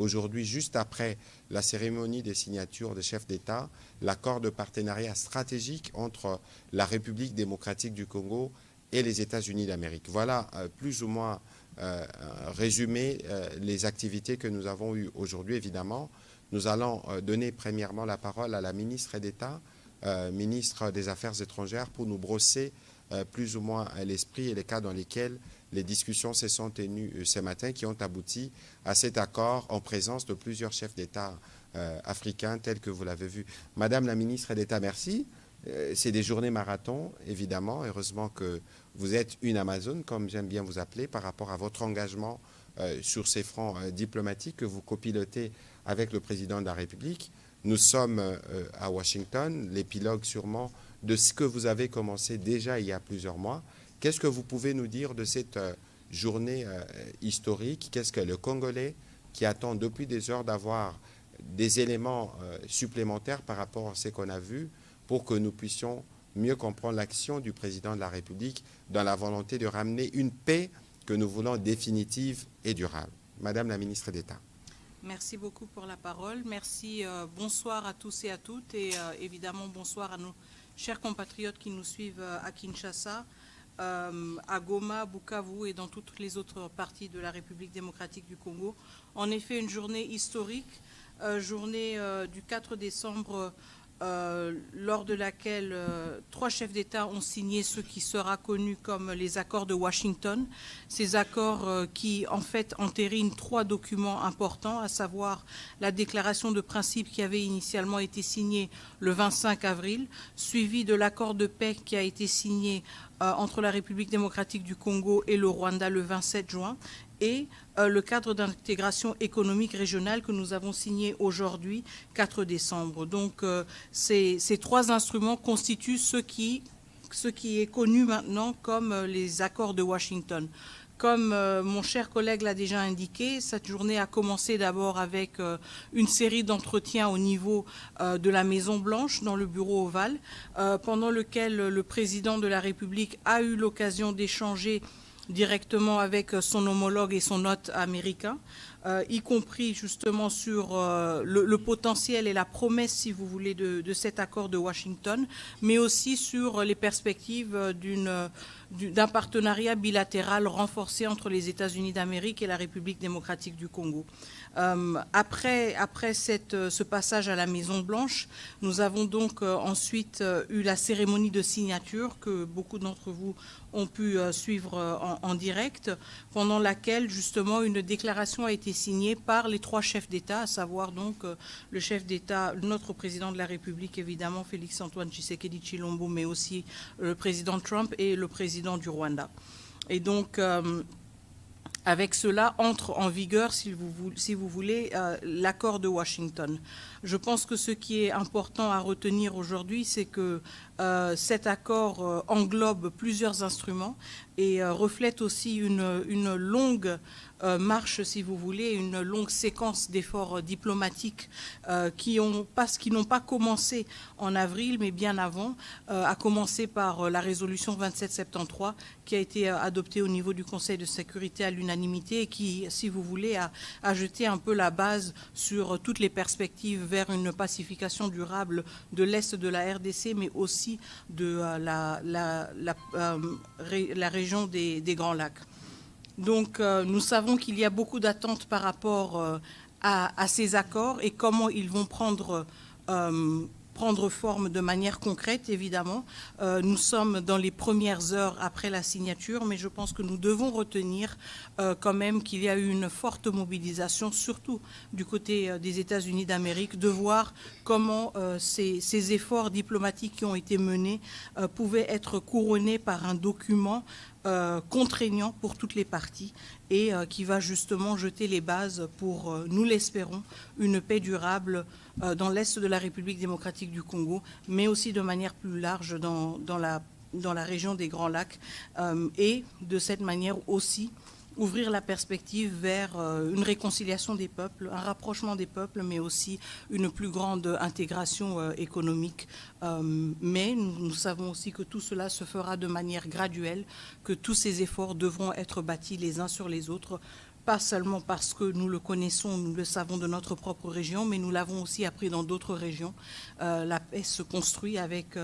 aujourd'hui, juste après la cérémonie des signatures des chefs d'État, l'accord de partenariat stratégique entre la République démocratique du Congo et les États-Unis d'Amérique. Voilà plus ou moins résumé les activités que nous avons eues aujourd'hui. Évidemment, nous allons donner premièrement la parole à la ministre d'État, ministre des Affaires étrangères, pour nous brosser plus ou moins l'esprit et les cas dans lesquels les discussions se sont tenues ce matin, qui ont abouti à cet accord en présence de plusieurs chefs d'État africains, tels que vous l'avez vu. Madame la ministre d'État, merci. C'est des journées marathon, évidemment. Heureusement que vous êtes une Amazone, comme j'aime bien vous appeler, par rapport à votre engagement sur ces fronts diplomatiques que vous copilotez avec le président de la République. Nous sommes à Washington, l'épilogue sûrement de ce que vous avez commencé déjà il y a plusieurs mois. Qu'est-ce que vous pouvez nous dire de cette journée historique? Qu'est-ce que le Congolais, qui attend depuis des heures d'avoir des éléments supplémentaires par rapport à ce qu'on a vu, pour que nous puissions mieux comprendre l'action du président de la République dans la volonté de ramener une paix que nous voulons définitive et durable. Madame la ministre d'État. Merci beaucoup pour la parole. Merci. Bonsoir à tous et à toutes. Et évidemment, bonsoir à nos chers compatriotes qui nous suivent à Kinshasa, à Goma, Bukavu et dans toutes les autres parties de la République démocratique du Congo. En effet, une journée historique, journée du 4 décembre, lors de laquelle 3 chefs d'État ont signé ce qui sera connu comme les accords de Washington. Ces accords qui, en fait, entérinent 3 documents importants, à savoir la déclaration de principe qui avait initialement été signée le 25 avril, suivie de l'accord de paix qui a été signé entre la République démocratique du Congo et le Rwanda le 27 juin, et le cadre d'intégration économique régionale que nous avons signé aujourd'hui, 4 décembre. Donc ces 3 instruments constituent ce qui est connu maintenant comme les accords de Washington. Comme mon cher collègue l'a déjà indiqué, cette journée a commencé d'abord avec une série d'entretiens au niveau de la Maison-Blanche, dans le bureau ovale, pendant lequel le président de la République a eu l'occasion d'échanger directement avec son homologue et son hôte américain, y compris justement sur le potentiel et la promesse, si vous voulez, de cet accord de Washington, mais aussi sur les perspectives d'un partenariat bilatéral renforcé entre les États-Unis d'Amérique et la République démocratique du Congo. Après ce passage à la Maison-Blanche, nous avons donc ensuite eu la cérémonie de signature que beaucoup d'entre vous ont pu suivre en direct, pendant laquelle justement une déclaration a été signée par les 3 chefs d'État, à savoir donc le chef d'État, notre président de la République évidemment, Félix-Antoine Tshisekedi Tshilombo, mais aussi le président Trump et le président du Rwanda. Et donc avec cela entre en vigueur, si vous voulez, l'accord de Washington. Je pense que ce qui est important à retenir aujourd'hui, c'est que cet accord englobe plusieurs instruments et reflète aussi une longue marche, si vous voulez, une longue séquence d'efforts diplomatiques qui n'ont pas commencé en avril, mais bien avant, à commencer par la résolution 2773 qui a été adoptée au niveau du Conseil de sécurité à l'unanimité et qui, si vous voulez, a jeté un peu la base sur toutes les perspectives vers une pacification durable de l'Est de la RDC, mais aussi de la région des Grands Lacs. Donc nous savons qu'il y a beaucoup d'attentes par rapport à ces accords et comment ils vont prendre forme de manière concrète, évidemment. Nous sommes dans les premières heures après la signature, mais je pense que nous devons retenir quand même qu'il y a eu une forte mobilisation, surtout du côté des États-Unis d'Amérique, de voir comment ces efforts diplomatiques qui ont été menés pouvaient être couronnés par un document contraignant pour toutes les parties et qui va justement jeter les bases pour, nous l'espérons, une paix durable dans l'Est de la République démocratique du Congo, mais aussi de manière plus large dans la région des Grands Lacs et de cette manière aussi ouvrir la perspective vers une réconciliation des peuples, un rapprochement des peuples, mais aussi une plus grande intégration économique. Mais nous savons aussi que tout cela se fera de manière graduelle, que tous ces efforts devront être bâtis les uns sur les autres pas seulement parce que nous le connaissons, nous le savons de notre propre région, mais nous l'avons aussi appris dans d'autres régions. La paix se construit avec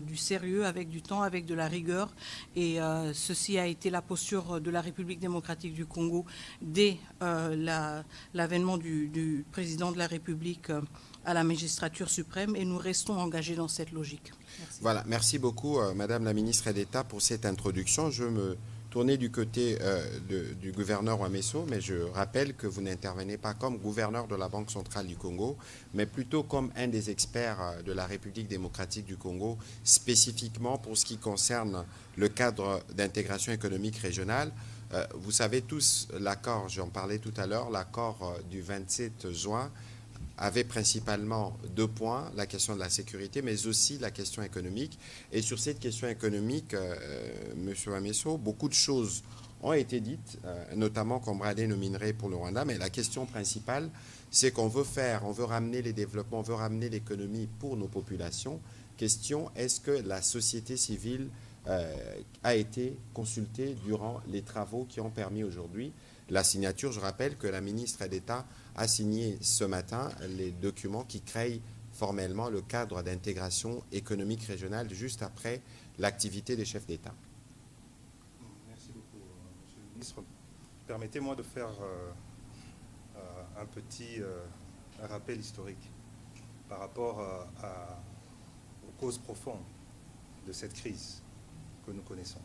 du sérieux, avec du temps, avec de la rigueur. Et ceci a été la posture de la République démocratique du Congo dès l'avènement du président de la République à la magistrature suprême, et nous restons engagés dans cette logique. Merci. Voilà, merci beaucoup, Madame la ministre d'État, pour cette introduction. Je me tourner du côté du gouverneur Ouamesso, mais je rappelle que vous n'intervenez pas comme gouverneur de la Banque centrale du Congo, mais plutôt comme un des experts de la République démocratique du Congo, spécifiquement pour ce qui concerne le cadre d'intégration économique régionale. Vous savez tous, l'accord, j'en parlais tout à l'heure, l'accord du 27 juin avait principalement 2 points, la question de la sécurité, mais aussi la question économique. Et sur cette question économique, M. Ouamesso, beaucoup de choses ont été dites, notamment qu'on bradait nos minerais pour le Rwanda, mais la question principale, c'est qu'on veut ramener les développements, on veut ramener l'économie pour nos populations. Question, est-ce que la société civile a été consultée durant les travaux qui ont permis aujourd'hui la signature? Je rappelle que la ministre d'État a signé ce matin les documents qui créent formellement le cadre d'intégration économique régionale juste après l'activité des chefs d'État. Merci beaucoup, Monsieur le ministre. Permettez-moi de faire un petit rappel historique par rapport aux causes profondes de cette crise que nous connaissons.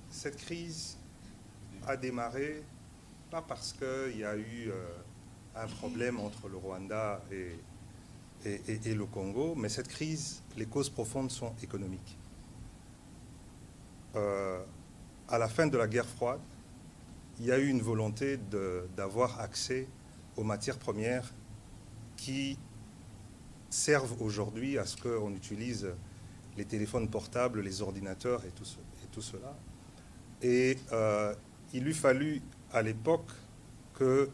Cette crise a démarré pas parce qu'il y a eu un problème entre le Rwanda et le Congo, mais cette crise, les causes profondes sont économiques. À la fin de la guerre froide, il y a eu une volonté d'avoir accès aux matières premières qui servent aujourd'hui à ce qu'on utilise les téléphones portables, les ordinateurs et tout cela. Et il lui fallut à l'époque que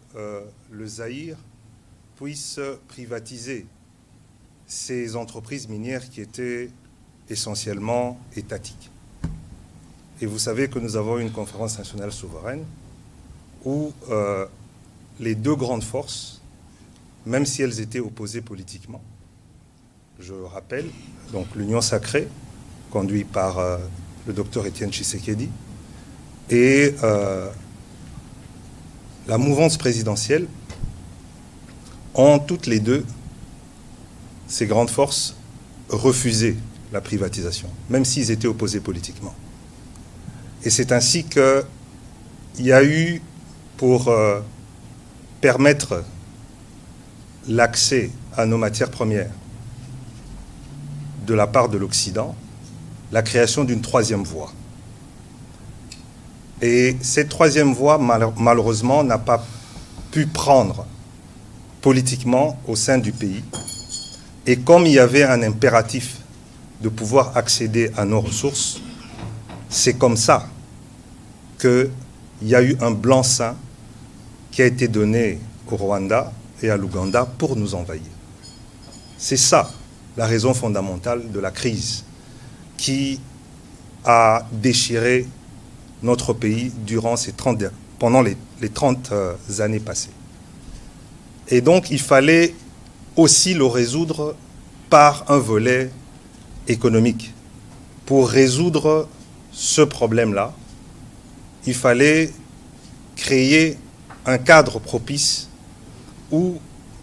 le Zaïre puisse privatiser ces entreprises minières qui étaient essentiellement étatiques. Et vous savez que nous avons une conférence nationale souveraine où les 2 grandes forces, même si elles étaient opposées politiquement, je rappelle, donc l'Union sacrée, conduite par le docteur Étienne Tshisekedi, et la mouvance présidentielle, ont toutes les 2, ces grandes forces, refusé la privatisation, même s'ils étaient opposés politiquement. Et c'est ainsi qu'il y a eu, pour permettre l'accès à nos matières premières de la part de l'Occident, la création d'une 3e voie. Et cette 3e voie, malheureusement, n'a pas pu prendre politiquement au sein du pays. Et comme il y avait un impératif de pouvoir accéder à nos ressources, c'est comme ça qu'il y a eu un blanc-seing qui a été donné au Rwanda et à l'Ouganda pour nous envahir. C'est ça la raison fondamentale de la crise qui a déchiré notre pays durant pendant les 30 années passées. Et donc, il fallait aussi le résoudre par un volet économique. Pour résoudre ce problème-là, il fallait créer un cadre propice où,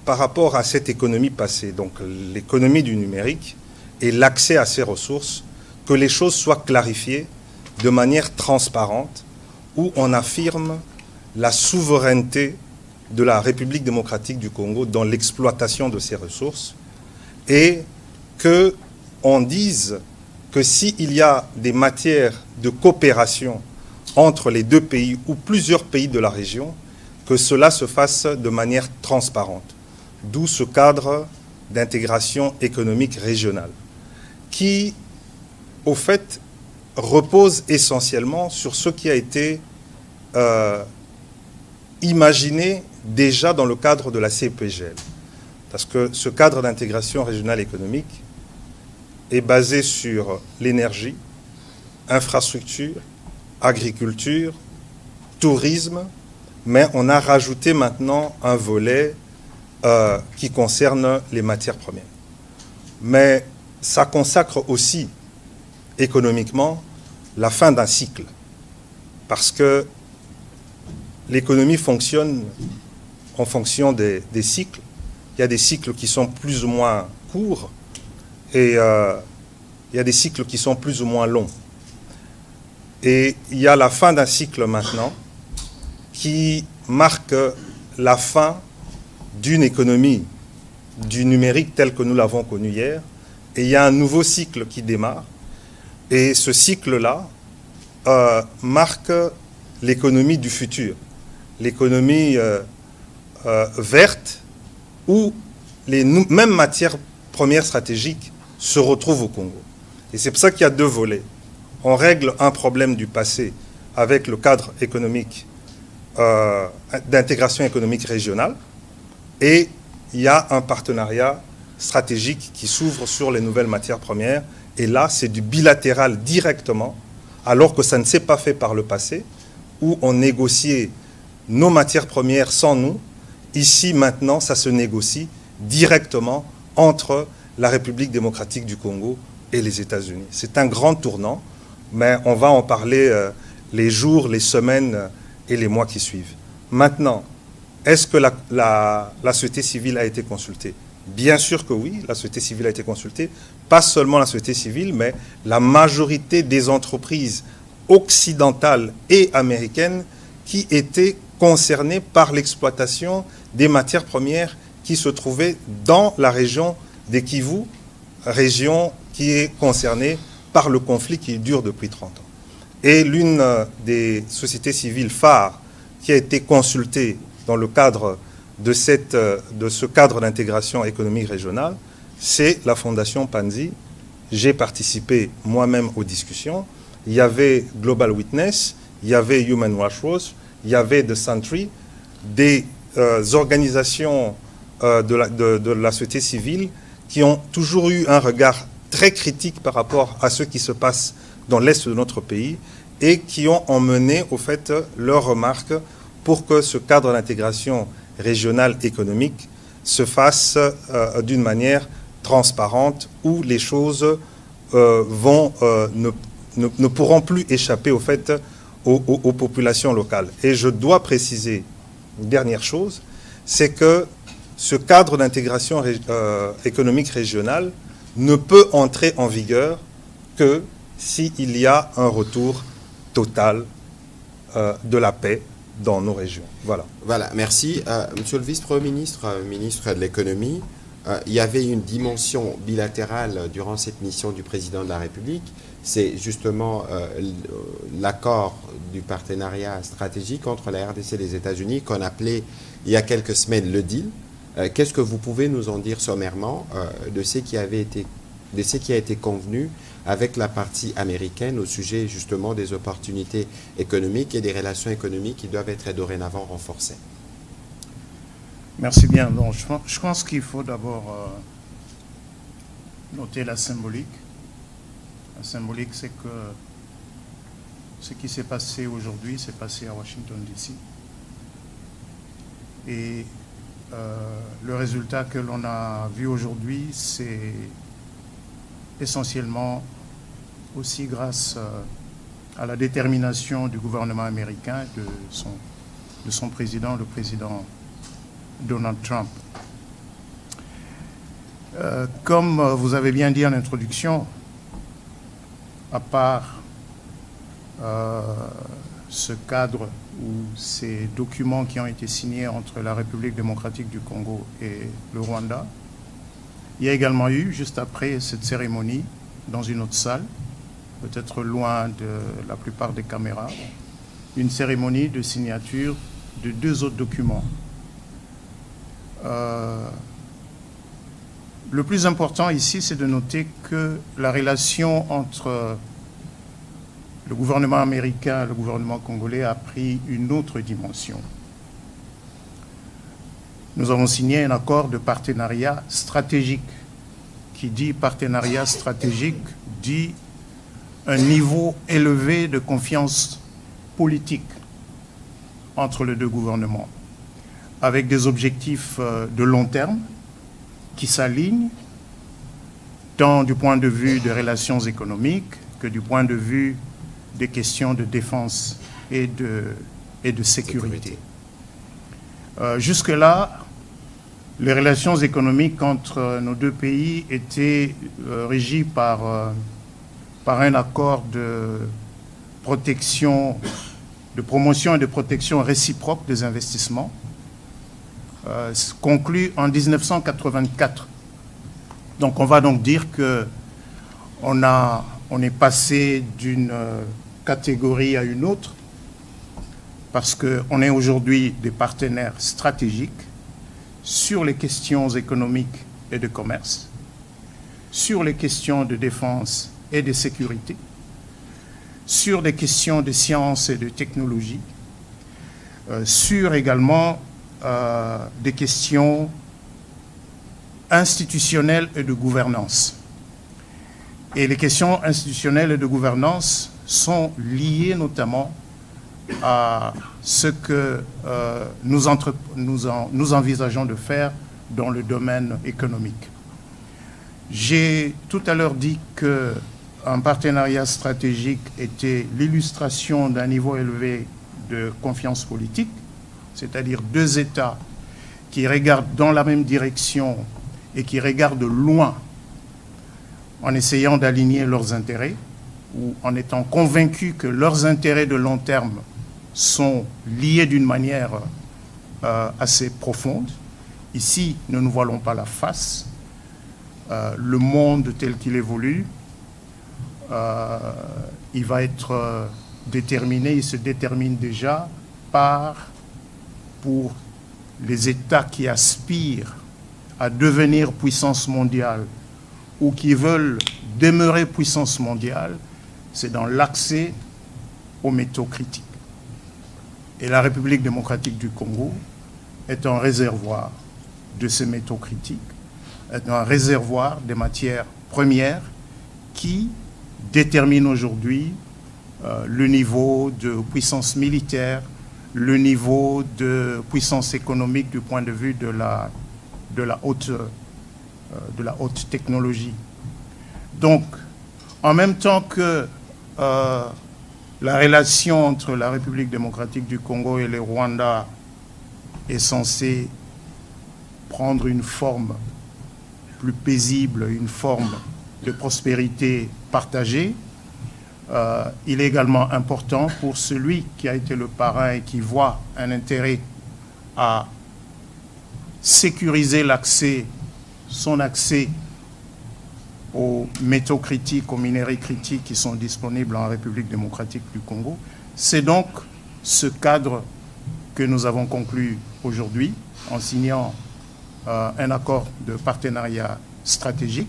par rapport à cette économie passée, donc l'économie du numérique et l'accès à ces ressources, que les choses soient clarifiées de manière transparente, où on affirme la souveraineté de la République démocratique du Congo dans l'exploitation de ces ressources, et qu'on dise que s'il y a des matières de coopération entre les 2 pays ou plusieurs pays de la région, que cela se fasse de manière transparente. D'où ce cadre d'intégration économique régionale, qui, au fait, repose essentiellement sur ce qui a été imaginé déjà dans le cadre de la CEPGL. Parce que ce cadre d'intégration régionale économique est basé sur l'énergie, infrastructure, agriculture tourisme, mais on a rajouté maintenant un volet qui concerne les matières premières. Mais ça consacre aussi économiquement la fin d'un cycle, parce que l'économie fonctionne en fonction des cycles. Il y a des cycles qui sont plus ou moins courts et il y a des cycles qui sont plus ou moins longs. Et il y a la fin d'un cycle maintenant qui marque la fin d'une économie du numérique tel que nous l'avons connu hier. Et il y a un nouveau cycle qui démarre. Et ce cycle-là marque l'économie du futur, l'économie verte, où les mêmes matières premières stratégiques se retrouvent au Congo. Et c'est pour ça qu'il y a deux volets. On règle un problème du passé avec le cadre économique d'intégration économique régionale, et il y a un partenariat stratégique qui s'ouvre sur les nouvelles matières premières. Et là, c'est du bilatéral directement, alors que ça ne s'est pas fait par le passé, où on négociait nos matières premières sans nous. Ici, maintenant, ça se négocie directement entre la République démocratique du Congo et les États-Unis. C'est un grand tournant, mais on va en parler les jours, les semaines et les mois qui suivent. Maintenant, est-ce que la société civile a été consultée? Bien sûr que oui, la société civile a été consultée. Pas seulement la société civile, mais la majorité des entreprises occidentales et américaines qui étaient concernées par l'exploitation des matières premières qui se trouvaient dans la région des Kivu, région qui est concernée par le conflit qui dure depuis 30 ans. Et l'une des sociétés civiles phares qui a été consultée dans le cadre de ce cadre d'intégration économique régionale, c'est la Fondation Panzi. J'ai participé moi-même aux discussions. Il y avait Global Witness, il y avait Human Rights Watch, il y avait The Sentry, des organisations de la société civile qui ont toujours eu un regard très critique par rapport à ce qui se passe dans l'est de notre pays et qui ont emmené au fait leurs remarques pour que ce cadre d'intégration régionale économique se fasse d'une manière transparente où les choses ne pourront plus échapper au fait aux populations locales. Et je dois préciser une dernière chose, c'est que ce cadre d'intégration économique régionale ne peut entrer en vigueur que s'il y a un retour total de la paix dans nos régions. Voilà. Voilà, merci. Monsieur le vice-premier ministre, ministre de l'économie, il y avait une dimension bilatérale durant cette mission du président de la République. C'est justement l'accord du partenariat stratégique entre la RDC et les États-Unis qu'on appelait il y a quelques semaines le deal. Qu'est-ce que vous pouvez nous en dire sommairement de ce qui a été convenu avec la partie américaine au sujet justement des opportunités économiques et des relations économiques qui doivent être dorénavant renforcées? Merci bien. Donc, je pense qu'il faut d'abord noter la symbolique. La symbolique, c'est que ce qui s'est passé aujourd'hui s'est passé à Washington, D.C. Et le résultat que l'on a vu aujourd'hui, c'est essentiellement aussi grâce à la détermination du gouvernement américain, de son président, le président Donald Trump. Comme vous avez bien dit en introduction, à part ce cadre ou ces documents qui ont été signés entre la République démocratique du Congo et le Rwanda, il y a également eu, juste après cette cérémonie, dans une autre salle, peut-être loin de la plupart des caméras, une cérémonie de signature de 2 autres documents. Le plus important ici, c'est de noter que la relation entre le gouvernement américain et le gouvernement congolais a pris une autre dimension. Nous avons signé un accord de partenariat stratégique. Qui dit partenariat stratégique dit un niveau élevé de confiance politique entre les deux gouvernements, avec des objectifs de long terme qui s'alignent tant du point de vue des relations économiques que du point de vue des questions de défense et de sécurité. Jusque-là, les relations économiques entre nos deux pays étaient régies par un accord de protection, de promotion et de protection réciproque des investissements, conclu en 1984. Donc on va donc dire qu'on est passé d'une catégorie à une autre, parce qu'on est aujourd'hui des partenaires stratégiques sur les questions économiques et de commerce, sur les questions de défense et de sécurité, sur des questions de sciences et de technologie, sur également des questions institutionnelles et de gouvernance. Et les questions institutionnelles et de gouvernance sont liées notamment à ce que nous envisageons de faire dans le domaine économique. J'ai tout à l'heure dit qu'un partenariat stratégique était l'illustration d'un niveau élevé de confiance politique, c'est-à-dire deux États qui regardent dans la même direction et qui regardent loin en essayant d'aligner leurs intérêts ou en étant convaincus que leurs intérêts de long terme sont liés d'une manière assez profonde. Ici, ne nous voilons pas la face. Le monde tel qu'il évolue, il va être déterminé, il se détermine déjà pour les États qui aspirent à devenir puissance mondiale ou qui veulent demeurer puissance mondiale, c'est dans l'accès aux métaux critiques. Et la République démocratique du Congo est un réservoir de ces métaux critiques, est un réservoir des matières premières qui détermine aujourd'hui le niveau de puissance militaire, le niveau de puissance économique du point de vue de la haute technologie. Donc, en même temps que la relation entre la République démocratique du Congo et le Rwanda est censée prendre une forme plus paisible, une forme de prospérité partagée, il est également important pour celui qui a été le parrain et qui voit un intérêt à sécuriser son accès aux métaux critiques, aux minerais critiques qui sont disponibles en République démocratique du Congo. C'est donc ce cadre que nous avons conclu aujourd'hui en signant un accord de partenariat stratégique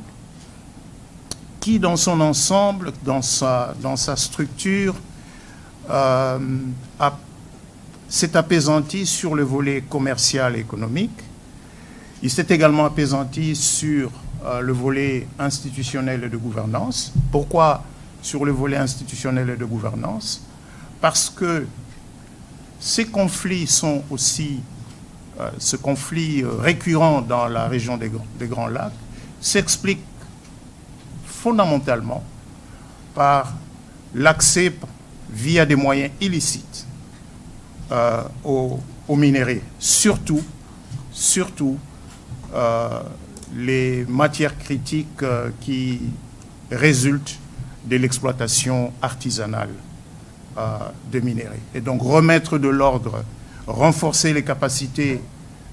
qui, dans son ensemble, dans sa structure, s'est apaisanti sur le volet commercial et économique. Il s'est également apaisanti sur le volet institutionnel et de gouvernance. Pourquoi sur le volet institutionnel et de gouvernance? Parce que ces conflits sont aussi, ce conflit récurrent dans la région des Grands Lacs s'explique fondamentalement par l'accès via des moyens illicites aux minéraux, surtout les matières critiques qui résultent de l'exploitation artisanale des minéraux. Et donc remettre de l'ordre, renforcer les capacités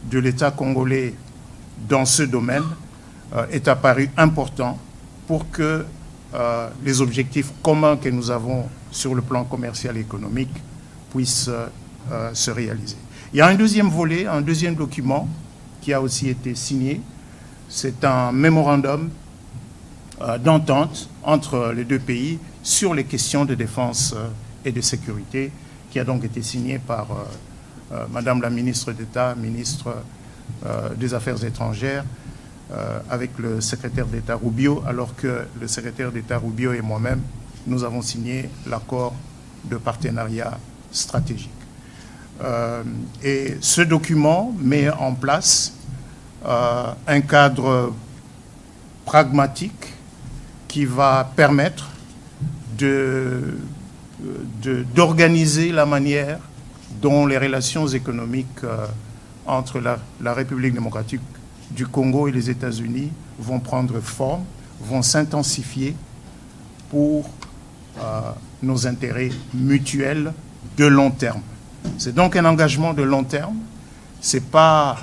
de l'État congolais dans ce domaine est apparu important pour que les objectifs communs que nous avons sur le plan commercial et économique puissent se réaliser. Il y a un deuxième volet, un deuxième document qui a aussi été signé. C'est un mémorandum d'entente entre les deux pays sur les questions de défense et de sécurité qui a donc été signé par Madame la ministre d'État, ministre des Affaires étrangères, avec le secrétaire d'État Rubio, alors que le secrétaire d'État Rubio et moi-même, nous avons signé l'accord de partenariat stratégique. Et ce document met en place un cadre pragmatique qui va permettre d'organiser la manière dont les relations économiques entre la République démocratique du Congo et les États-Unis vont prendre forme, vont s'intensifier pour nos intérêts mutuels de long terme. C'est donc un engagement de long terme. C'est pas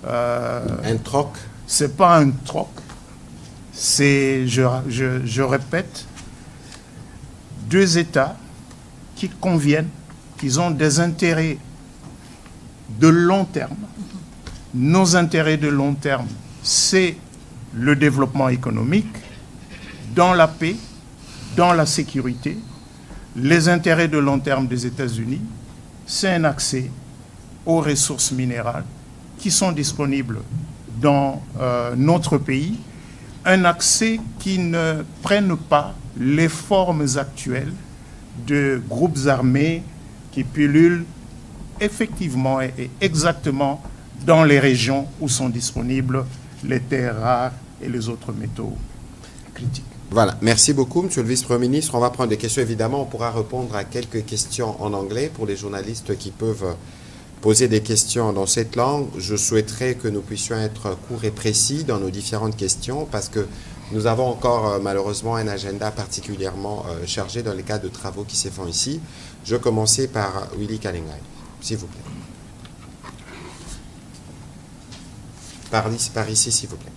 un troc. C'est pas un troc. C'est, je répète, deux États qui conviennent, qui ont des intérêts de long terme. Nos intérêts de long terme, c'est le développement économique, dans la paix, dans la sécurité. Les intérêts de long terme des États-Unis, c'est un accès aux ressources minérales qui sont disponibles dans notre pays, un accès qui ne prenne pas les formes actuelles de groupes armés qui pullulent effectivement et exactement dans les régions où sont disponibles les terres rares et les autres métaux critiques. Voilà, merci beaucoup, Monsieur le Vice-Premier ministre. On va prendre des questions, évidemment. On pourra répondre à quelques questions en anglais pour les journalistes qui peuvent poser des questions dans cette langue. Je souhaiterais que nous puissions être courts et précis dans nos différentes questions parce que nous avons encore malheureusement un agenda particulièrement chargé dans les cas de travaux qui se font ici. Je vais commencer par Willy Kalengai, s'il vous plaît. Par ici, s'il vous plaît.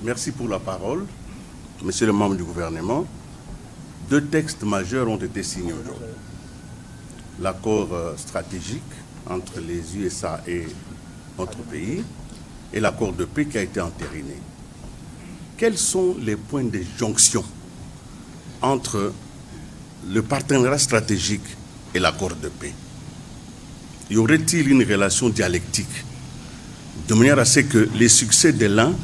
Merci pour la parole. Monsieur le membre du gouvernement, deux textes majeurs ont été signés aujourd'hui. L'accord stratégique entre les USA et notre pays et l'accord de paix qui a été entériné. Quels sont les points de jonction entre le partenariat stratégique et l'accord de paix? Y aurait-il une relation dialectique de manière à ce que les succès de l'un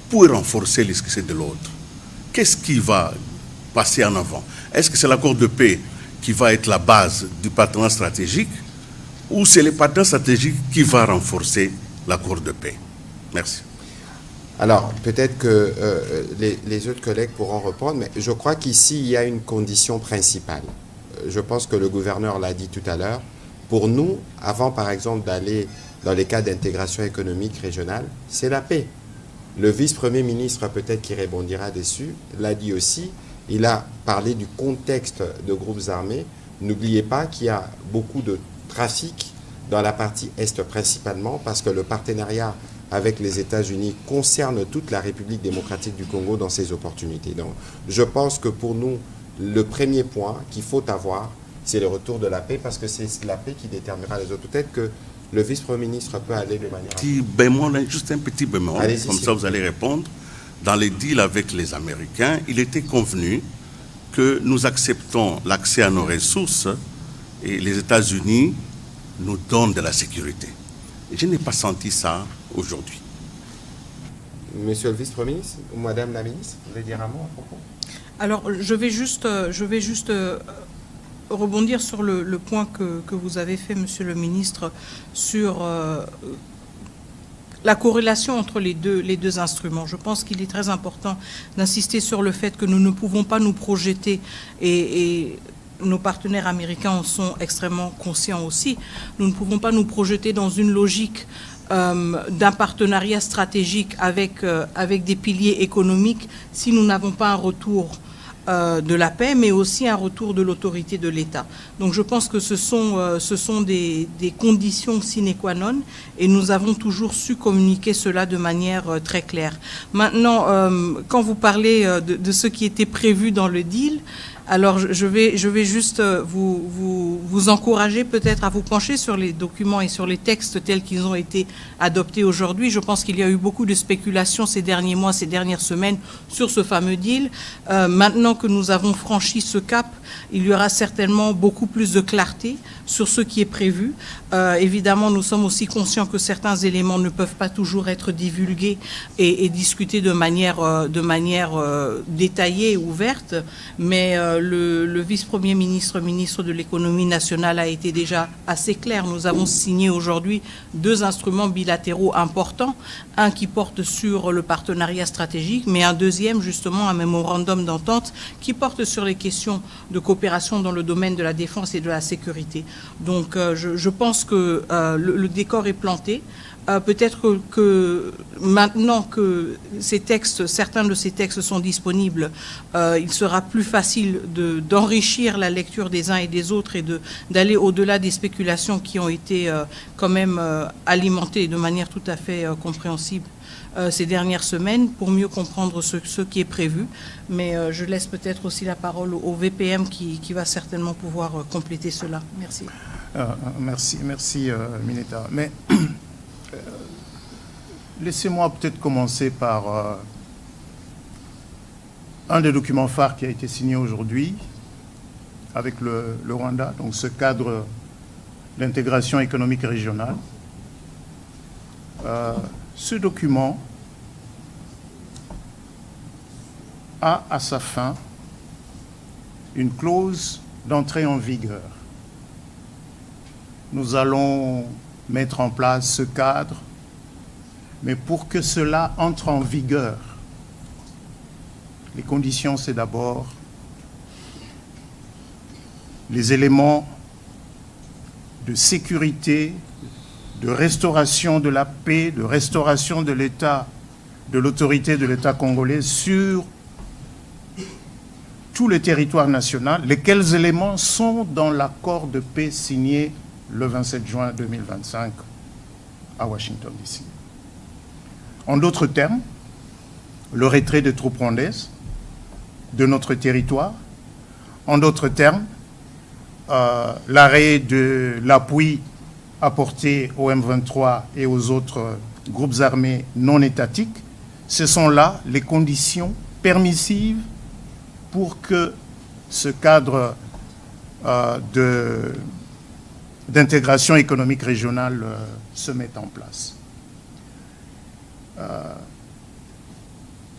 pour renforcer les succès de l'autre? Qu'est-ce qui va passer en avant? Est-ce que c'est l'accord de paix qui va être la base du partenariat stratégique ou c'est le partenariat stratégique qui va renforcer l'accord de paix? Merci. Alors, peut-être que les autres collègues pourront répondre, mais je crois qu'ici, il y a une condition principale. Je pense que le gouverneur l'a dit tout à l'heure. Pour nous, avant, par exemple, d'aller dans les cas d'intégration économique régionale, c'est la paix. Le vice-premier ministre, peut-être qui répondra dessus, l'a dit aussi. Il a parlé du contexte de groupes armés. N'oubliez pas qu'il y a beaucoup de trafic dans la partie Est principalement parce que le partenariat avec les États-Unis concerne toute la République démocratique du Congo dans ses opportunités. Donc, je pense que pour nous, le premier point qu'il faut avoir, c'est le retour de la paix parce que c'est la paix qui déterminera les autres. Peut-être que le vice-premier ministre peut aller de manière... Petit bémol, juste un petit bémol, comme ça vous allez répondre. Dans les deals avec les Américains, il était convenu que nous acceptons l'accès à nos ressources et les États-Unis nous donnent de la sécurité. Et je n'ai pas senti ça aujourd'hui. Monsieur le vice-premier ministre ou madame la ministre, vous voulez dire un mot à propos? Alors, je vais juste rebondir sur le point que vous avez fait, monsieur le ministre, sur la corrélation entre les deux instruments. Je pense qu'il est très important d'insister sur le fait que nous ne pouvons pas nous projeter et nos partenaires américains en sont extrêmement conscients aussi. Nous ne pouvons pas nous projeter dans une logique d'un partenariat stratégique avec des piliers économiques si nous n'avons pas un retour de la paix, mais aussi un retour de l'autorité de l'État. Donc je pense que ce sont des conditions sine qua non et nous avons toujours su communiquer cela de manière très claire. Maintenant, quand vous parlez de ce qui était prévu dans le deal, Alors, je vais juste vous encourager peut-être à vous pencher sur les documents et sur les textes tels qu'ils ont été adoptés aujourd'hui. Je pense qu'il y a eu beaucoup de spéculations ces derniers mois, ces dernières semaines sur ce fameux deal. Maintenant que nous avons franchi ce cap, il y aura certainement beaucoup plus de clarté sur ce qui est prévu. Évidemment, nous sommes aussi conscients que certains éléments ne peuvent pas toujours être divulgués et discutés de manière détaillée et ouverte, mais le vice-premier ministre, ministre de l'économie nationale a été déjà assez clair. Nous avons signé aujourd'hui 2 instruments bilatéraux importants, un qui porte sur le partenariat stratégique, mais un deuxième, justement, un mémorandum d'entente qui porte sur les questions de coopération dans le domaine de la défense et de la sécurité. Donc, je pense que le décor est planté. Peut-être que maintenant que certains de ces textes sont disponibles, il sera plus facile d'enrichir la lecture des uns et des autres et d'aller au-delà des spéculations qui ont été quand même alimentées de manière tout à fait compréhensible ces dernières semaines pour mieux comprendre ce qui est prévu. Mais je laisse peut-être aussi la parole au VPM qui va certainement pouvoir compléter cela. Merci. Merci Mineta. Mais laissez-moi peut-être commencer par un des documents phares qui a été signé aujourd'hui avec le Rwanda, donc ce cadre d'intégration économique régionale. Ce document a à sa fin une clause d'entrée en vigueur. Nous allons mettre en place ce cadre, mais pour que cela entre en vigueur, les conditions, c'est d'abord les éléments de sécurité, de restauration de la paix, de restauration de l'État, de l'autorité de l'État congolais sur tout le territoire national, lesquels éléments sont dans l'accord de paix signé le 27 juin 2025 à Washington, D.C. En d'autres termes, le retrait des troupes rwandaises de notre territoire. En d'autres termes, l'arrêt de l'appui apporté au M23 et aux autres groupes armés non étatiques. Ce sont là les conditions permissives pour que ce cadre d'intégration économique régionale se mette en place.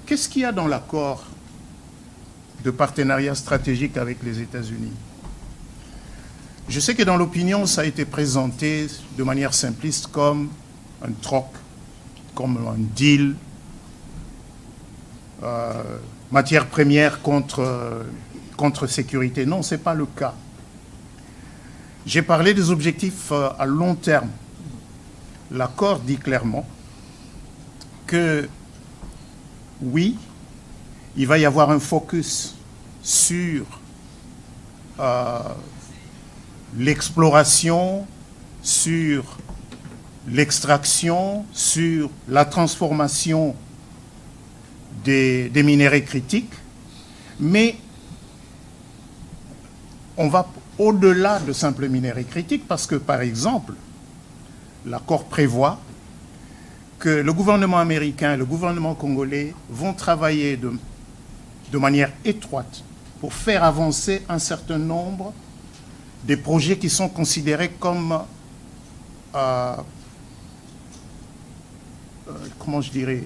Qu'est-ce qu'il y a dans l'accord de partenariat stratégique avec les États-Unis? Je sais que dans l'opinion, ça a été présenté de manière simpliste comme un troc, comme un deal, matière première contre sécurité. Non, ce n'est pas le cas. J'ai parlé des objectifs à long terme. L'accord dit clairement que, oui, il va y avoir un focus sur l'exploration, sur l'extraction, sur la transformation des minéraux critiques, mais on va au-delà de simples minéraux critiques parce que, par exemple, l'accord prévoit que le gouvernement américain et le gouvernement congolais vont travailler de manière étroite pour faire avancer un certain nombre des projets qui sont considérés comme, comment je dirais,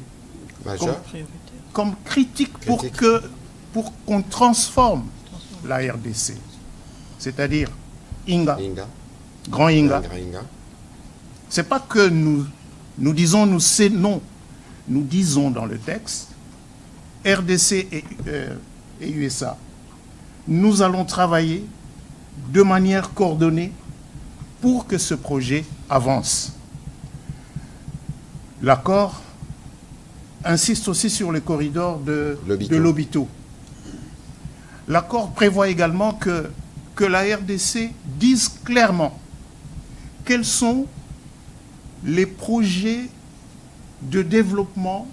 comme critiques pour qu'on transforme la RDC. C'est-à-dire Inga, Grand Inga. Ce n'est pas que nous disons non. Nous disons dans le texte, RDC et USA, nous allons travailler de manière coordonnée pour que ce projet avance. L'accord insiste aussi sur le corridor de Lobito. L'accord prévoit également que la RDC dise clairement quels sont les projets de développement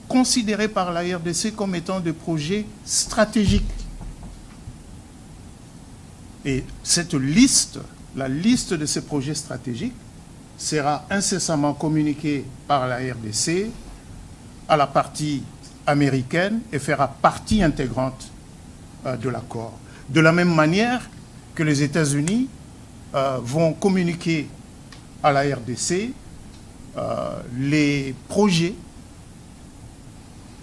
considérés par la RDC comme étant des projets stratégiques. Et cette liste, la liste de ces projets stratégiques, sera incessamment communiquée par la RDC à la partie américaine et fera partie intégrante de l'accord. De la même manière que les États-Unis vont communiquer à la RDC les projets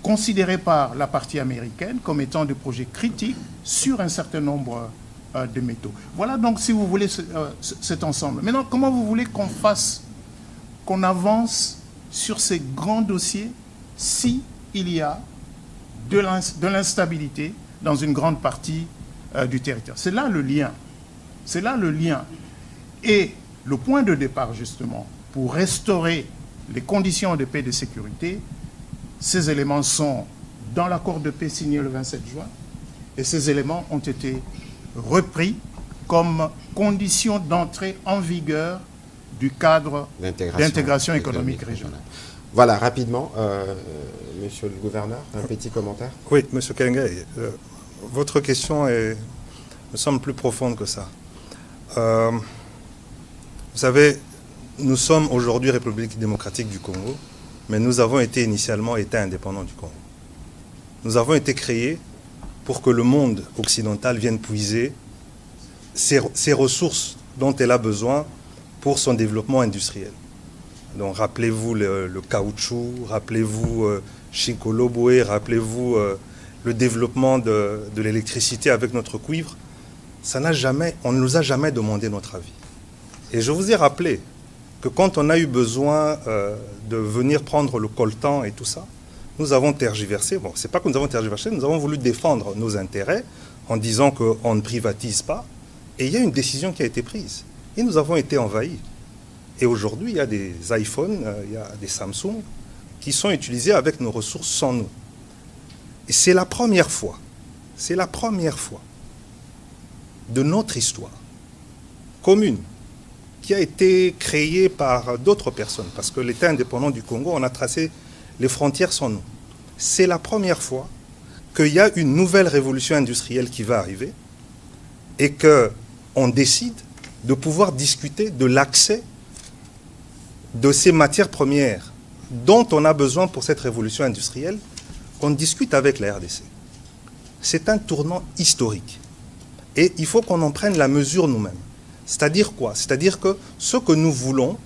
considérés par la partie américaine comme étant des projets critiques sur un certain nombre de métaux. Voilà donc, si vous voulez, cet ensemble. Maintenant, comment vous voulez qu'on avance sur ces grands dossiers si il y a de l'instabilité dans une grande partie du territoire? C'est là le lien. C'est là le lien. Et le point de départ, justement, pour restaurer les conditions de paix et de sécurité, ces éléments sont dans l'accord de paix signé le 27 juin, et ces éléments ont été repris comme condition d'entrée en vigueur du cadre d'intégration économique régionale. Voilà, rapidement, monsieur le gouverneur, un petit commentaire. Oui, monsieur Kengay, votre question me semble plus profonde que ça. Vous savez, nous sommes aujourd'hui République démocratique du Congo, mais nous avons été initialement État indépendant du Congo. Nous avons été créés pour que le monde occidental vienne puiser ses ressources dont elle a besoin pour son développement industriel. Donc rappelez-vous le caoutchouc, rappelez-vous Chikoloboué, rappelez-vous le développement de l'électricité avec notre cuivre. On ne nous a jamais demandé notre avis. Et je vous ai rappelé que quand on a eu besoin de venir prendre le coltan et tout ça, nous avons tergiversé. Bon, c'est pas que nous avons tergiversé, nous avons voulu défendre nos intérêts en disant qu'on ne privatise pas. Et il y a une décision qui a été prise. Et nous avons été envahis. Et aujourd'hui, il y a des iPhones, il y a des Samsung qui sont utilisés avec nos ressources sans nous. Et c'est la première fois de notre histoire commune qui a été créée par d'autres personnes, parce que l'État indépendant du Congo, on a tracé les frontières sans nous. C'est la première fois qu'il y a une nouvelle révolution industrielle qui va arriver et qu'on décide de pouvoir discuter de l'accès de ces matières premières dont on a besoin pour cette révolution industrielle, qu'on discute avec la RDC. C'est un tournant historique. Et il faut qu'on en prenne la mesure nous-mêmes. C'est-à-dire quoi? C'est-à-dire que ce que nous voulons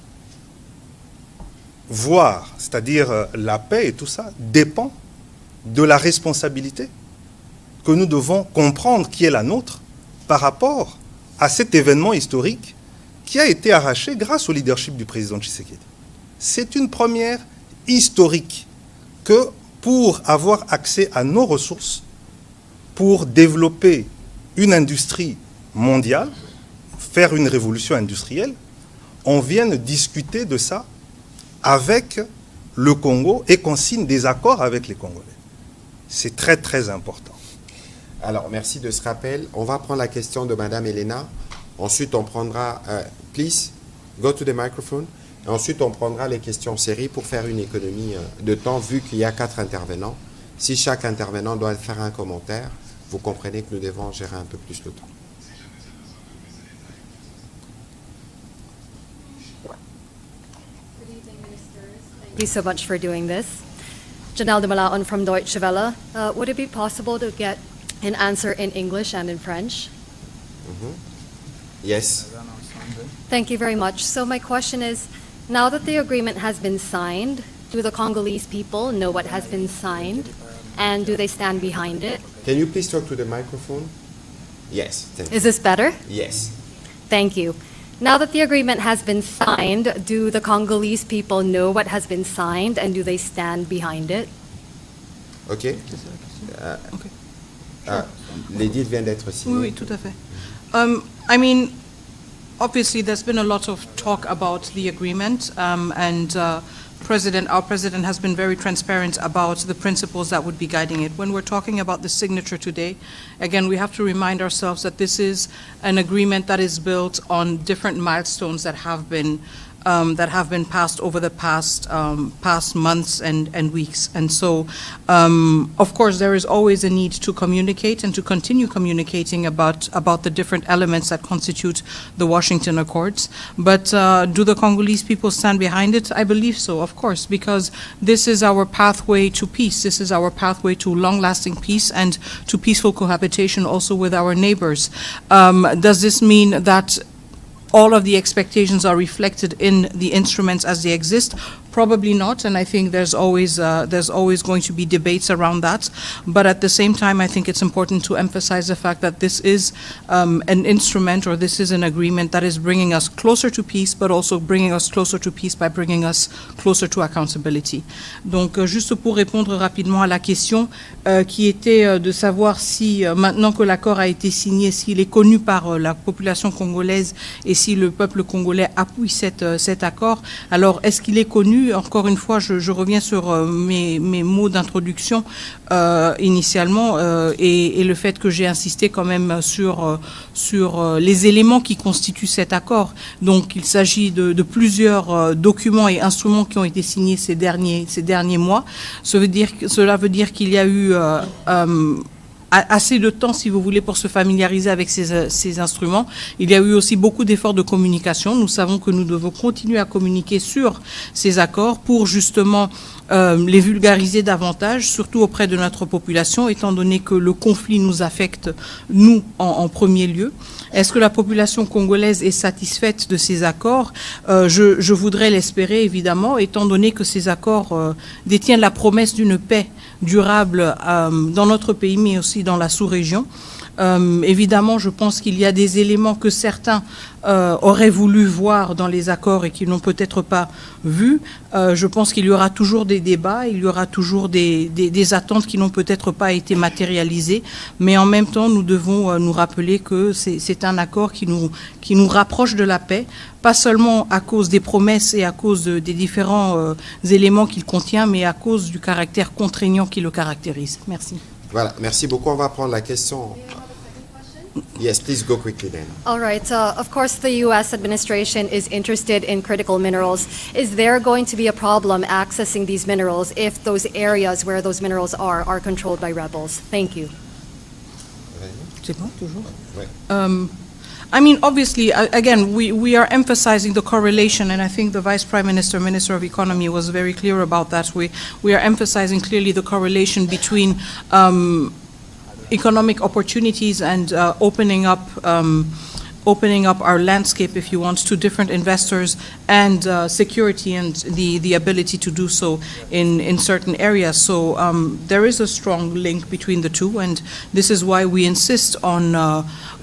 voir, c'est-à-dire la paix et tout ça, dépend de la responsabilité que nous devons comprendre qui est la nôtre par rapport à cet événement historique qui a été arraché grâce au leadership du président Tshisekedi. C'est une première historique que pour avoir accès à nos ressources, pour développer une industrie mondiale, faire une révolution industrielle, on vient discuter de ça avec le Congo et qu'on signe des accords avec les Congolais. C'est très très important. Alors, merci de ce rappel. On va prendre la question de Madame Elena. Ensuite, on prendra... please, go to the microphone. Et ensuite, on prendra les questions séries pour faire une économie de temps, vu qu'il y a 4 intervenants. Si chaque intervenant doit faire un commentaire, vous comprenez que nous devons gérer un peu plus le temps. Thank you so much for doing this. Janelle de Malaon from Deutsche Welle. Would it be possible to get an answer in English and in French? Yes. Thank you very much. So my question is, now that the agreement has been signed, do the Congolese people know what has been signed, and do they stand behind it? Can you please talk to the microphone? Yes. Thank you. Is this better? Yes. Thank you. Now that the agreement has been signed, do the Congolese people know what has been signed, and do they stand behind it? OK. L'édit vient d'être signé. Oui, tout à fait. I mean, obviously, there's been a lot of talk about the agreement, and our president has been very transparent about the principles that would be guiding it. When we're talking about the signature today, again, we have to remind ourselves that this is an agreement that is built on different milestones that have been that have been passed over the past months and weeks. And so, of course, there is always a need to communicate and to continue communicating about the different elements that constitute the Washington Accords. But do the Congolese people stand behind it? I believe so, of course, because this is our pathway to peace. This is our pathway to long-lasting peace and to peaceful cohabitation also with our neighbors. Does this mean that all of the expectations are reflected in the instruments as they exist? Probably not, and I think there's always going to be debates around that. But at the same time, I think it's important to emphasize the fact that this is an instrument, or this is an agreement that is bringing us closer to peace, but also bringing us closer to peace by bringing us closer to accountability. Donc, juste pour répondre rapidement à la question qui était de savoir si, maintenant que l'accord a été signé, s'il est connu par la population congolaise et si le peuple congolais appuie cet accord. Alors, est-ce qu'il est connu? Encore une fois, je reviens sur mes mots d'introduction initialement et le fait que j'ai insisté quand même sur les éléments qui constituent cet accord. Donc, il s'agit de plusieurs documents et instruments qui ont été signés ces derniers mois. Cela veut dire qu'il y a eu assez de temps, si vous voulez, pour se familiariser avec ces instruments. Il y a eu aussi beaucoup d'efforts de communication. Nous savons que nous devons continuer à communiquer sur ces accords pour justement les vulgariser davantage, surtout auprès de notre population, étant donné que le conflit nous affecte, nous, en premier lieu. Est-ce que la population congolaise est satisfaite de ces accords? Je voudrais l'espérer, évidemment, étant donné que ces accords détiennent la promesse d'une paix durable dans notre pays, mais aussi dans la sous-région. Évidemment, je pense qu'il y a des éléments que certains auraient voulu voir dans les accords et qui n'ont peut-être pas vu. Je pense qu'il y aura toujours des débats, il y aura toujours des attentes qui n'ont peut-être pas été matérialisées, mais en même temps, nous devons nous rappeler que c'est un accord qui nous rapproche de la paix, pas seulement à cause des promesses et à cause des différents éléments qu'il contient, mais à cause du caractère contraignant qui le caractérise. Merci. Voilà, merci beaucoup. On va prendre la question. Yes, please go quickly then. All right. Of course, the U.S. administration is interested in critical minerals. Is there going to be a problem accessing these minerals if those areas where those minerals are controlled by rebels? Thank you. C'est bon, toujours? Ouais. I mean, obviously, again, we are emphasizing the correlation, and I think the Vice Prime Minister, Minister of Economy, was very clear about that. We are emphasizing clearly the correlation between economic opportunities and opening up our landscape, if you want, to different investors, and security and the ability to do so in certain areas. So there is a strong link between the two, and this is why we insist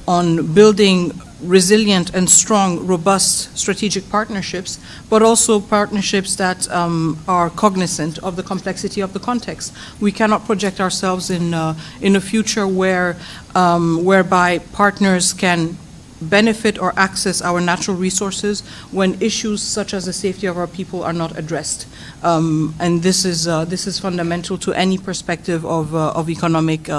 on building resilient and strong, robust strategic partnerships, but also partnerships that are cognizant of the complexity of the context. We cannot project ourselves in a future whereby partners can benefit or access our natural resources when issues such as the safety of our people are not addressed. And this is fundamental to any perspective of economic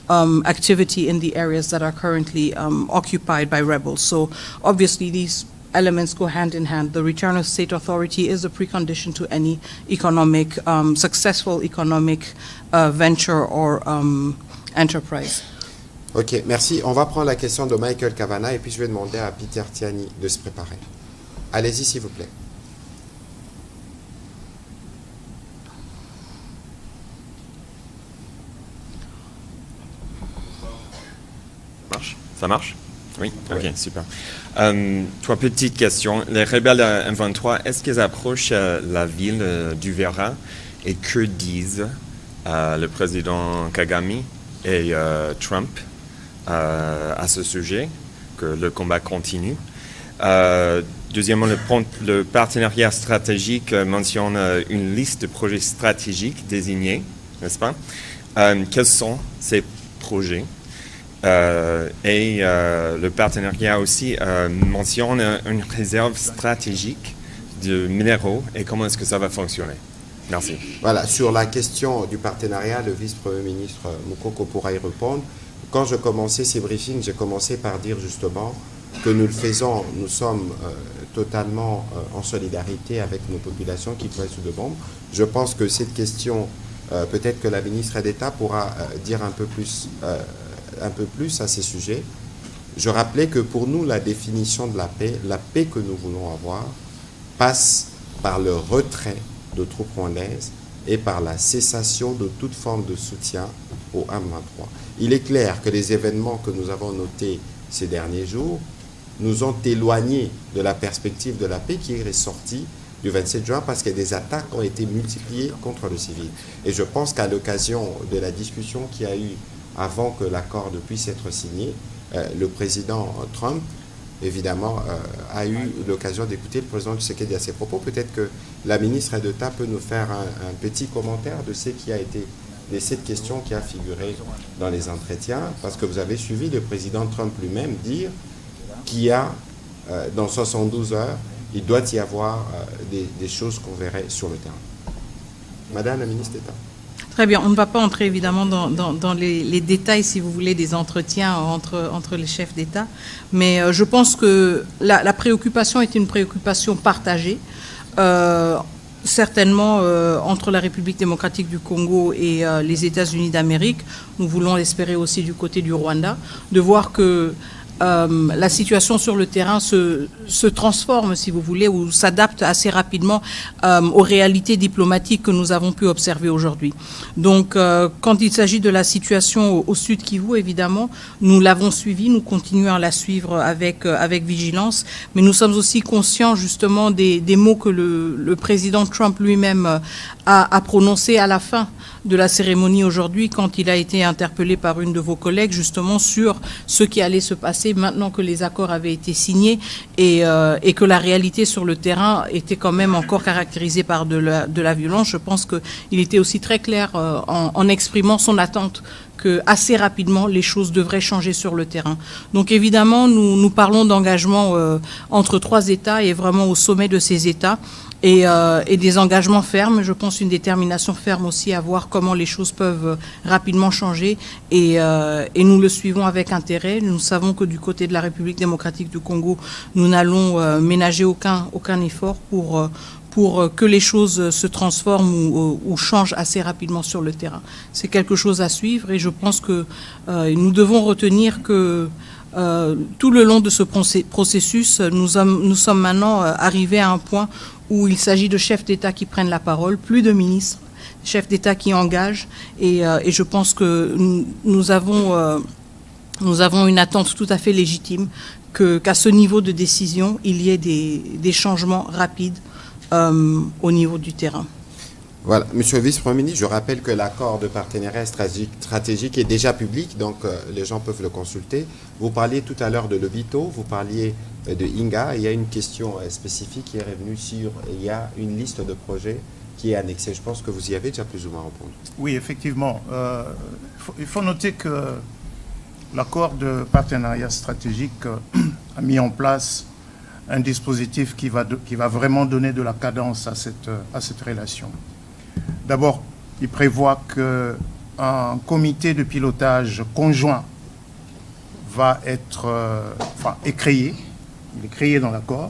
activity in the areas that are currently occupied by rebels. So obviously these elements go hand in hand. The return of state authority is a precondition to any economic, successful economic venture or enterprise. Ok, merci. On va prendre la question de Michael Cavana et puis je vais demander à Peter Tiani de se préparer. Allez-y, s'il vous plaît. Ça marche? Oui, ok, super. Trois petites questions. Les rebelles M23, est-ce qu'ils approchent la ville d'Uvira et que disent le président Kagame et Trump à ce sujet, que le combat continue? Deuxièmement, le partenariat stratégique mentionne une liste de projets stratégiques désignés, n'est-ce pas? Quels sont ces projets? Et le partenariat aussi mentionne une réserve stratégique de minéraux et comment est-ce que ça va fonctionner? Merci. Voilà, sur la question du partenariat, le vice-premier ministre Moukoko pourra y répondre. Quand je commençais ces briefings, j'ai commencé par dire justement que nous le faisons, nous sommes totalement en solidarité avec nos populations qui pourraient être sous de bombes. Je pense que cette question, peut-être que la ministre d'État pourra dire un peu plus à ces sujets. Je rappelais que pour nous, la définition de la paix que nous voulons avoir, passe par le retrait de troupes rwandaises et par la cessation de toute forme de soutien au M23. Il est clair que les événements que nous avons notés ces derniers jours nous ont éloignés de la perspective de la paix qui est ressortie du 27 juin parce que des attaques ont été multipliées contre le civil. Et je pense qu'à l'occasion de la discussion qu'il y a eu avant que l'accord puisse être signé, le président Trump, évidemment, a eu l'occasion d'écouter le président Tshisekedi à ses propos. Peut-être que la ministre d'État peut nous faire un petit commentaire de ce qui a été, de cette question qui a figuré dans les entretiens, parce que vous avez suivi le président Trump lui-même dire qu'il y a, dans 72 heures, il doit y avoir des choses qu'on verrait sur le terrain. Madame la ministre d'État. Très bien, on ne va pas entrer évidemment dans les détails, si vous voulez, des entretiens entre les chefs d'État, mais je pense que la préoccupation est une préoccupation partagée, certainement entre la République démocratique du Congo et les États-Unis d'Amérique. Nous voulons l'espérer aussi du côté du Rwanda, de voir que la situation sur le terrain se transforme, si vous voulez, ou s'adapte assez rapidement aux réalités diplomatiques que nous avons pu observer aujourd'hui. Donc, quand il s'agit de la situation au Sud Kivu, évidemment, nous l'avons suivi, nous continuons à la suivre avec vigilance, mais nous sommes aussi conscients justement des mots que le président Trump lui-même a prononcés à la fin de la cérémonie aujourd'hui, quand il a été interpellé par une de vos collègues justement sur ce qui allait se passer maintenant que les accords avaient été signés et que la réalité sur le terrain était quand même encore caractérisée par de la violence. Je pense qu'il était aussi très clair en exprimant son attente que assez rapidement les choses devraient changer sur le terrain. Donc évidemment, nous parlons d'engagement entre trois États et vraiment au sommet de ces États. Et des engagements fermes, je pense une détermination ferme aussi à voir comment les choses peuvent rapidement changer et nous le suivons avec intérêt. Nous savons que du côté de la République démocratique du Congo, nous n'allons ménager aucun effort pour que les choses se transforment ou changent assez rapidement sur le terrain. C'est quelque chose à suivre et je pense que nous devons retenir que tout le long de ce processus, nous sommes maintenant arrivés à un point où il s'agit de chefs d'État qui prennent la parole, plus de ministres, chefs d'État qui engagent, et je pense que nous avons une attente tout à fait légitime qu'à ce niveau de décision, il y ait des changements rapides au niveau du terrain. Voilà, Monsieur le Vice-Premier ministre, je rappelle que l'accord de partenariat stratégique est déjà public, donc les gens peuvent le consulter. Vous parliez tout à l'heure de Lobito, vous parliez de Inga. Il y a une question spécifique qui est revenue sur, il y a une liste de projets qui est annexée. Je pense que vous y avez déjà plus ou moins répondu. Oui, effectivement. Il faut noter que l'accord de partenariat stratégique a mis en place un dispositif qui va vraiment donner de la cadence à cette relation. D'abord, il prévoit qu'un comité de pilotage conjoint va être est créé. Il est créé dans l'accord.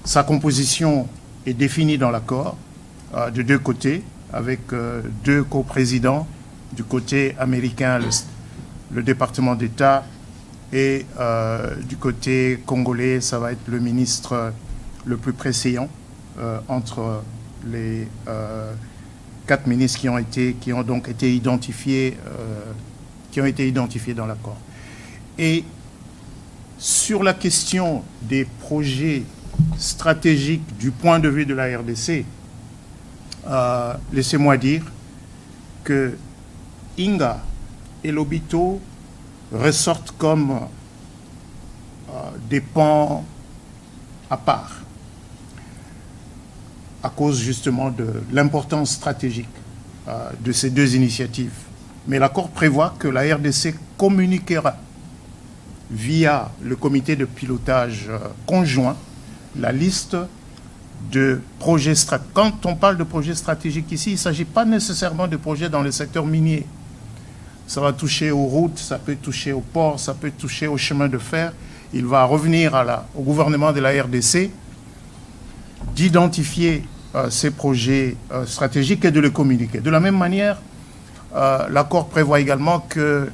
Sa composition est définie dans l'accord de deux côtés, avec deux coprésidents. Du côté américain, le département d'État, et du côté congolais, ça va être le ministre le plus préséant entre les 4 ministres qui ont donc été identifiés, dans l'accord. Et sur la question des projets stratégiques du point de vue de la RDC, laissez-moi dire que Inga et Lobito ressortent comme des pans à part, à cause justement de l'importance stratégique de ces deux initiatives. Mais l'accord prévoit que la RDC communiquera via le comité de pilotage conjoint la liste de projets stratégiques. Quand on parle de projets stratégiques ici, il ne s'agit pas nécessairement de projets dans le secteur minier. Ça va toucher aux routes, ça peut toucher aux ports, ça peut toucher aux chemins de fer. il va revenir au gouvernement de la RDC d'identifier ces projets stratégiques et de les communiquer. De la même manière, l'accord prévoit également que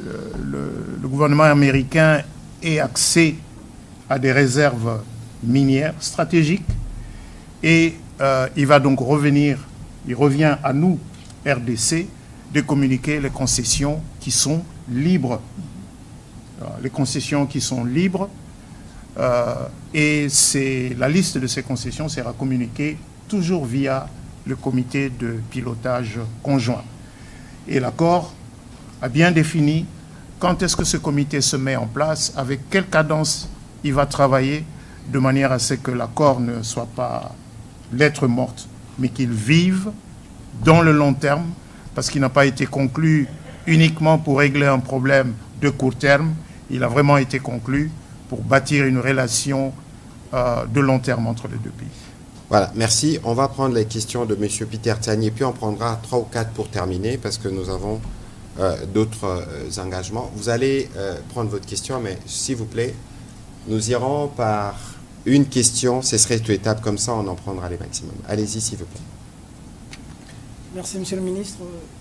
le gouvernement américain ait accès à des réserves minières stratégiques et il va donc il revient à nous, RDC, de communiquer les concessions qui sont libres. Les concessions qui sont libres et la liste de ces concessions sera communiquée toujours via le comité de pilotage conjoint. Et l'accord a bien défini quand est-ce que ce comité se met en place, avec quelle cadence il va travailler, de manière à ce que l'accord ne soit pas lettre morte, mais qu'il vive dans le long terme, parce qu'il n'a pas été conclu uniquement pour régler un problème de court terme, il a vraiment été conclu pour bâtir une relation de long terme entre les deux pays. Voilà, merci. On va prendre les questions de M. Peter Tiani, puis on prendra 3 ou 4 pour terminer, parce que nous avons d'autres engagements. Vous allez prendre votre question, mais s'il vous plaît, nous irons par une question. Ce serait une étape comme ça, on en prendra les maximums. Allez-y, s'il vous plaît. Merci, Monsieur le Ministre.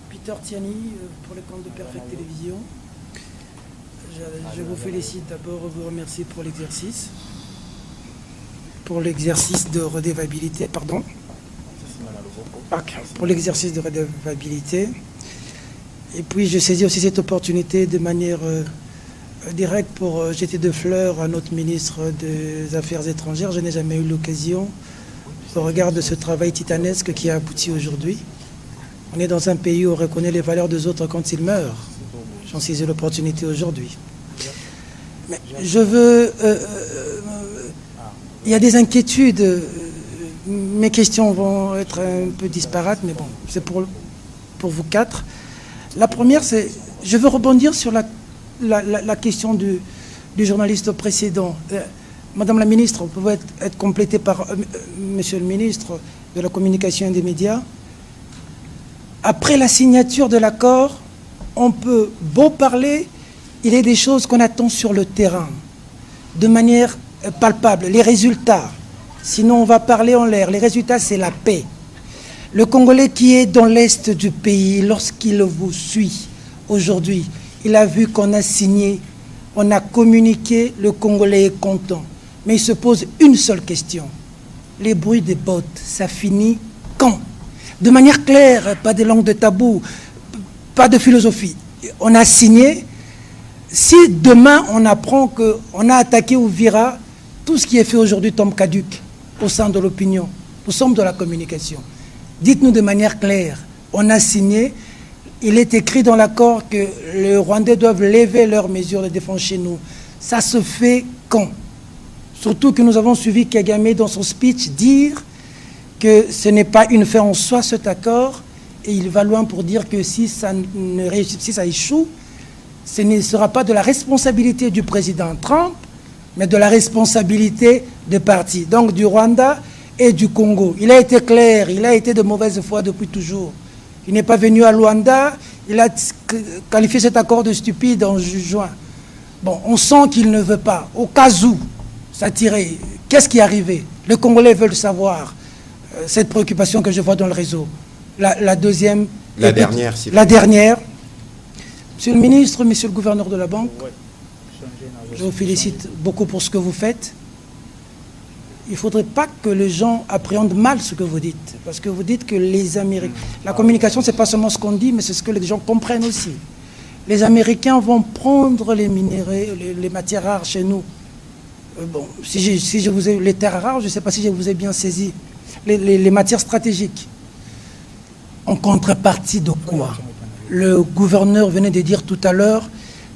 Peter Tiani, pour le compte de Perfect Télévision. Je vous félicite d'abord, vous remercie pour l'exercice de redevabilité, pardon. Pour l'exercice de redevabilité. Et puis je saisis aussi cette opportunité de manière directe pour jeter de fleurs à notre ministre des Affaires étrangères. Je n'ai jamais eu l'occasion, au regard de ce travail titanesque qui a abouti aujourd'hui. On est dans un pays où on reconnaît les valeurs des autres quand ils meurent. J'en saisis l'opportunité aujourd'hui. Mais je veux... il y a des inquiétudes. Mes questions vont être un peu disparates, mais bon, c'est pour vous 4. La première, c'est... Je veux rebondir sur la question du journaliste précédent. Madame la ministre, vous pouvez être complétée par Monsieur le ministre de la Communication et des Médias. Après la signature de l'accord, on peut beau parler, il y a des choses qu'on attend sur le terrain, de manière palpable, les résultats. Sinon, on va parler en l'air. Les résultats, c'est la paix. Le Congolais qui est dans l'est du pays, lorsqu'il vous suit aujourd'hui, il a vu qu'on a signé, on a communiqué, le Congolais est content. Mais il se pose une seule question. Les bruits des bottes, ça finit quand? De manière claire, pas de langue de tabou, pas de philosophie. On a signé. Si demain on apprend qu'on a attaqué Uvira, tout ce qui est fait aujourd'hui tombe caduc au sein de l'opinion. Nous sommes de la communication. Dites-nous de manière claire, on a signé, il est écrit dans l'accord que les Rwandais doivent lever leurs mesures de défense chez nous. Ça se fait quand? Surtout que nous avons suivi Kagame dans son speech dire que ce n'est pas une fin en soi cet accord, et il va loin pour dire que si ça échoue, ce ne sera pas de la responsabilité du président Trump, mais de la responsabilité des partis, donc du Rwanda et du Congo. Il a été clair, il a été de mauvaise foi depuis toujours. Il n'est pas venu à Luanda, il a qualifié cet accord de stupide en juin. Bon, on sent qu'il ne veut pas. Au cas où, ça tirait. Qu'est-ce qui est arrivé? Les Congolais veulent savoir cette préoccupation que je vois dans le réseau. La deuxième... La dernière, s'il vous plaît. La dernière. Monsieur le ministre, monsieur le gouverneur de la Banque, je vous félicite beaucoup pour ce que vous faites. Il ne faudrait pas que les gens appréhendent mal ce que vous dites. Parce que vous dites que les Américains... La communication, ce n'est pas seulement ce qu'on dit, mais c'est ce que les gens comprennent aussi. Les Américains vont prendre les minéraux, les matières rares chez nous. Bon, si je vous ai... Les terres rares, je ne sais pas si je vous ai bien saisi. Les matières stratégiques. En contrepartie de quoi? Le gouverneur venait de dire tout à l'heure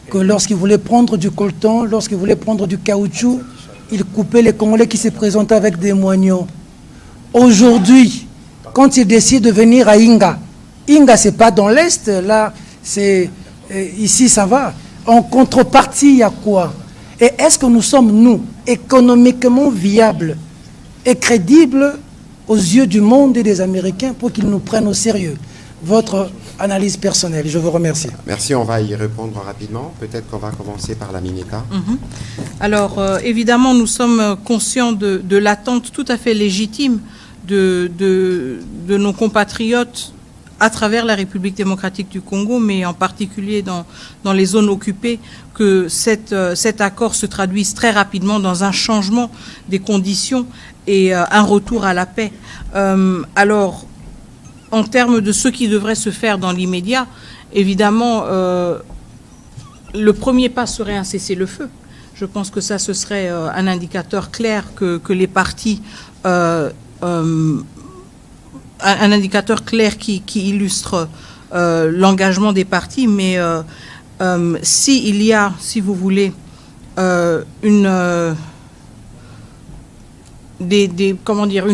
que lorsqu'il voulait prendre du coltan, lorsqu'il voulait prendre du caoutchouc, il coupait les Congolais qui se présentaient avec des moignons. Aujourd'hui, quand il décide de venir à Inga, Inga, c'est pas dans l'Est, là, c'est ici, ça va. En contrepartie, il y a quoi? Et est-ce que nous sommes, nous, économiquement viables et crédibles aux yeux du monde et des Américains pour qu'ils nous prennent au sérieux? Votre analyse personnelle. Je vous remercie. Merci, on va y répondre rapidement. Peut-être qu'on va commencer par la Mineta. Alors, évidemment, nous sommes conscients de l'attente tout à fait légitime de nos compatriotes à travers la République démocratique du Congo, mais en particulier dans les zones occupées, que cet accord se traduise très rapidement dans un changement des conditions et un retour à la paix. Alors, en termes de ce qui devrait se faire dans l'immédiat, évidemment, le premier pas serait un cessez-le-feu. Je pense que ça, ce serait un indicateur clair que les partis... un indicateur clair qui illustre l'engagement des partis, mais s'il y a, si vous voulez, une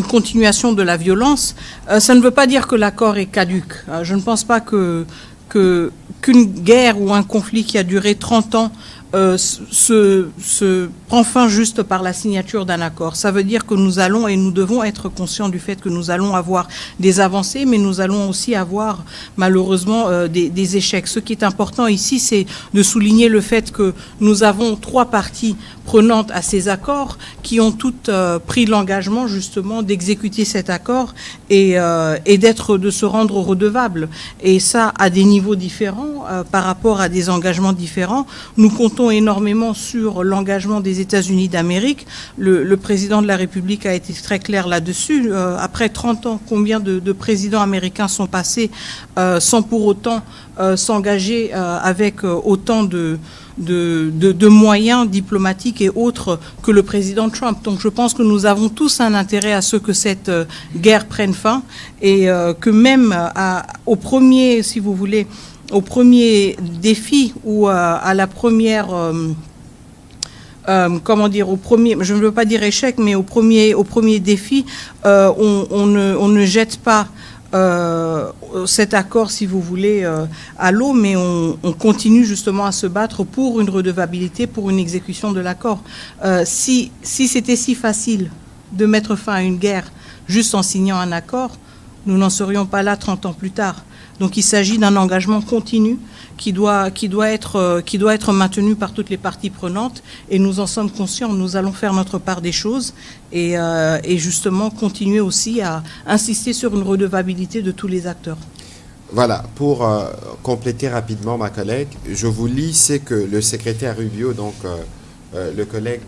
continuation de la violence, ça ne veut pas dire que l'accord est caduc. Je ne pense pas qu'une guerre ou un conflit qui a duré 30 ans se prend fin juste par la signature d'un accord. Ça veut dire que nous allons et nous devons être conscients du fait que nous allons avoir des avancées, mais nous allons aussi avoir malheureusement des échecs. Ce qui est important ici, c'est de souligner le fait que nous avons 3 parties prenantes à ces accords qui ont toutes pris l'engagement justement d'exécuter cet accord et de se rendre redevables. Et ça à des niveaux différents par rapport à des engagements différents. Nous comptons énormément sur l'engagement des États-Unis d'Amérique. Le président de la République a été très clair là-dessus. Après 30 ans, combien de présidents américains sont passés sans pour autant s'engager avec autant de moyens diplomatiques et autres que le président Trump. Donc je pense que nous avons tous un intérêt à ce que cette guerre prenne fin et que même au premier, si vous voulez, au premier défi ou à la première, au premier, je ne veux pas dire échec, mais au premier défi, on ne jette pas cet accord, si vous voulez, à l'eau, mais on continue justement à se battre pour une redevabilité, pour une exécution de l'accord. Si c'était si facile de mettre fin à une guerre juste en signant un accord, nous n'en serions pas là 30 ans plus tard. Donc il s'agit d'un engagement continu qui doit être maintenu par toutes les parties prenantes et nous en sommes conscients. Nous allons faire notre part des choses et justement continuer aussi à insister sur une redevabilité de tous les acteurs. Voilà, pour compléter rapidement ma collègue, je vous lis ce que le secrétaire Rubio, donc le collègue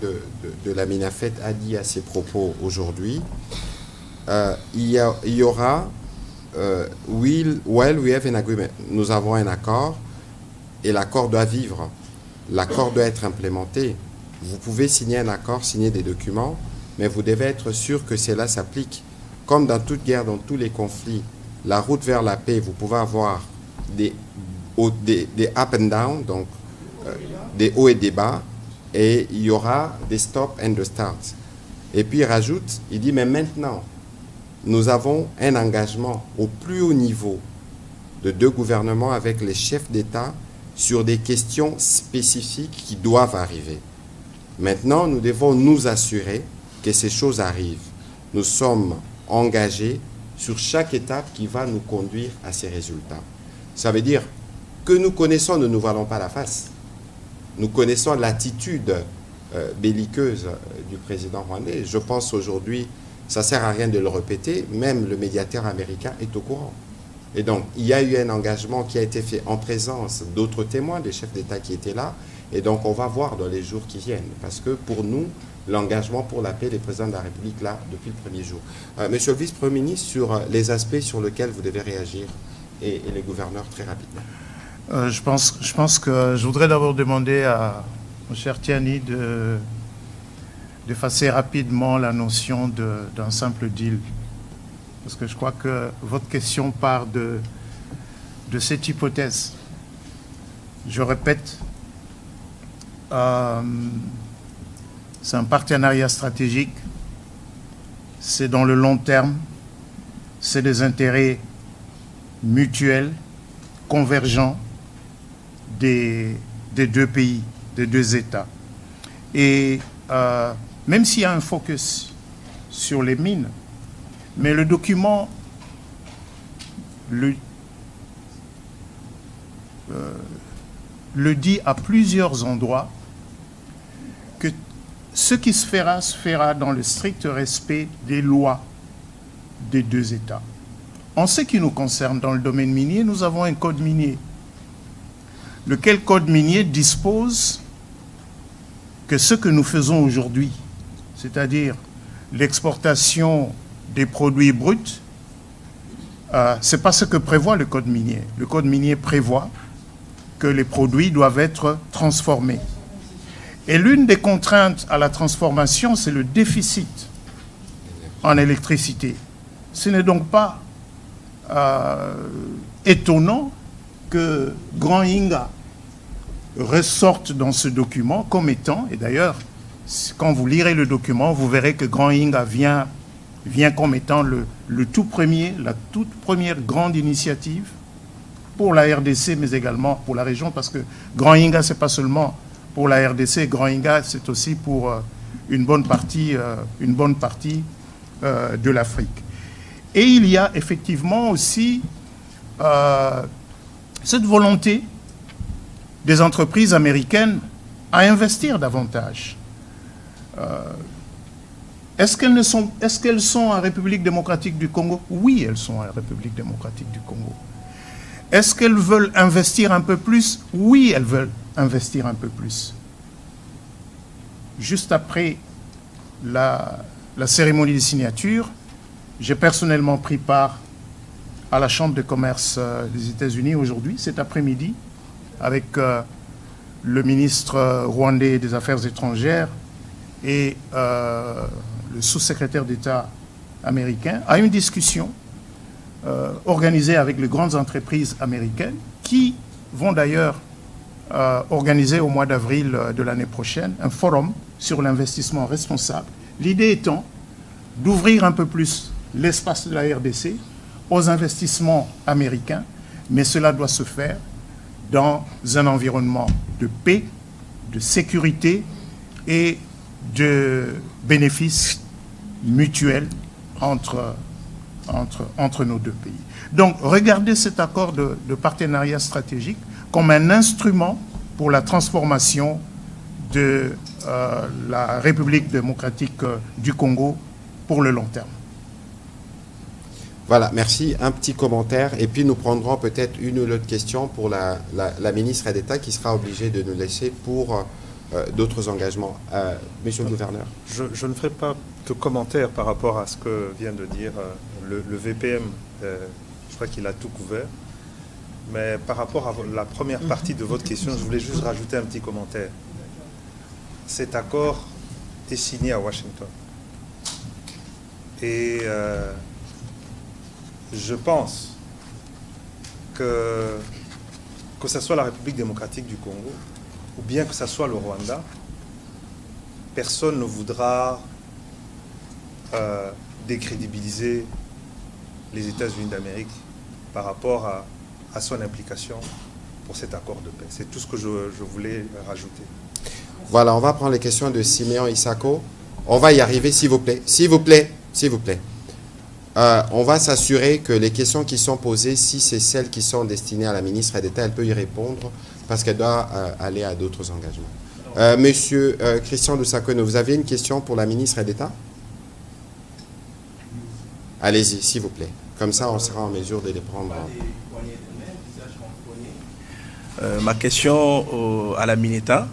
de la MINAFET, a dit à ses propos aujourd'hui. Il y aura we have an agreement. Nous avons un accord et l'accord doit vivre. L'accord doit être implémenté. Vous pouvez signer un accord, signer des documents, mais vous devez être sûr que cela s'applique. Comme dans toute guerre, dans tous les conflits, la route vers la paix, vous pouvez avoir des up and down, donc des hauts et des bas, et il y aura des stop and the start. Et puis il rajoute, il dit, mais maintenant, nous avons un engagement au plus haut niveau de 2 gouvernements avec les chefs d'État sur des questions spécifiques qui doivent arriver. Maintenant, nous devons nous assurer que ces choses arrivent. Nous sommes engagés sur chaque étape qui va nous conduire à ces résultats. Ça veut dire que nous connaissons, ne nous voilons pas la face. Nous connaissons l'attitude belliqueuse du président rwandais. Je pense aujourd'hui, ça ne sert à rien de le répéter, même le médiateur américain est au courant. Et donc, il y a eu un engagement qui a été fait en présence d'autres témoins, des chefs d'État qui étaient là, et donc on va voir dans les jours qui viennent. Parce que pour nous, l'engagement pour la paix, les présidents de la République, là, depuis le premier jour. Monsieur le vice-premier ministre, sur les aspects sur lesquels vous devez réagir, et les gouverneurs très rapidement. Je pense que je voudrais d'abord demander à mon cher Tiani d'effacer rapidement la notion d'un simple deal. Parce que je crois que votre question part de cette hypothèse. Je répète, c'est un partenariat stratégique, c'est dans le long terme, c'est des intérêts mutuels, convergents des 2 pays, des 2 États. Et même s'il y a un focus sur les mines, mais le document le dit à plusieurs endroits, que ce qui se fera dans le strict respect des lois des deux États. En ce qui nous concerne, dans le domaine minier, nous avons un code minier. Lequel code minier dispose que ce que nous faisons aujourd'hui, c'est-à-dire l'exportation des produits bruts, ce n'est pas ce que prévoit le code minier. Le code minier prévoit que les produits doivent être transformés. Et l'une des contraintes à la transformation, c'est le déficit en électricité. Ce n'est donc pas étonnant que Grand Inga ressorte dans ce document comme étant, et d'ailleurs, quand vous lirez le document, vous verrez que Grand Inga vient comme étant la toute première grande initiative pour la RDC, mais également pour la région, parce que Grand Inga, ce n'est pas seulement pour la RDC, Grand Inga, c'est aussi pour une bonne partie de l'Afrique. Et il y a effectivement aussi cette volonté des entreprises américaines à investir davantage. Est-ce qu'elles sont en République démocratique du Congo? Oui, elles sont en République démocratique du Congo. Est-ce qu'elles veulent investir un peu plus? Oui, elles veulent investir un peu plus. Juste après la cérémonie de signature, j'ai personnellement pris part à la Chambre de commerce des États-Unis aujourd'hui, cet après-midi, avec le ministre rwandais des Affaires étrangères et le sous-secrétaire d'État américain, à une discussion organisée avec les grandes entreprises américaines qui vont d'ailleurs organiser au mois d'avril de l'année prochaine un forum sur l'investissement responsable. L'idée étant d'ouvrir un peu plus l'espace de la RDC aux investissements américains, mais cela doit se faire dans un environnement de paix, de sécurité et de bénéfices mutuels entre nos deux pays. Donc, regardez cet accord de partenariat stratégique comme un instrument pour la transformation de la République démocratique du Congo pour le long terme. Voilà, merci. Un petit commentaire et puis nous prendrons peut-être une ou l'autre question pour la ministre d'État qui sera obligée de nous laisser pour d'autres engagements. Monsieur le gouverneur. Je ne ferai pas de commentaire par rapport à ce que vient de dire le VPM. Je crois qu'il a tout couvert. Mais par rapport à la première partie de votre question, je voulais juste rajouter un petit commentaire. Cet accord est signé à Washington. Et je pense que ce soit la République démocratique du Congo ou bien que ce soit le Rwanda, personne ne voudra décrédibiliser les États-Unis d'Amérique par rapport à son implication pour cet accord de paix. C'est tout ce que je voulais rajouter. Voilà, on va prendre les questions de Siméon Isako. On va y arriver, s'il vous plaît. S'il vous plaît, s'il vous plaît. On va s'assurer que les questions qui sont posées, si c'est celles qui sont destinées à la ministre d'État, elle peut y répondre parce qu'elle doit aller à d'autres engagements. Monsieur Christian Dusakono, vous avez une question pour la ministre d'État? Allez-y, s'il vous plaît. Comme ça, on sera en mesure de les prendre. Ma question à la Mineta,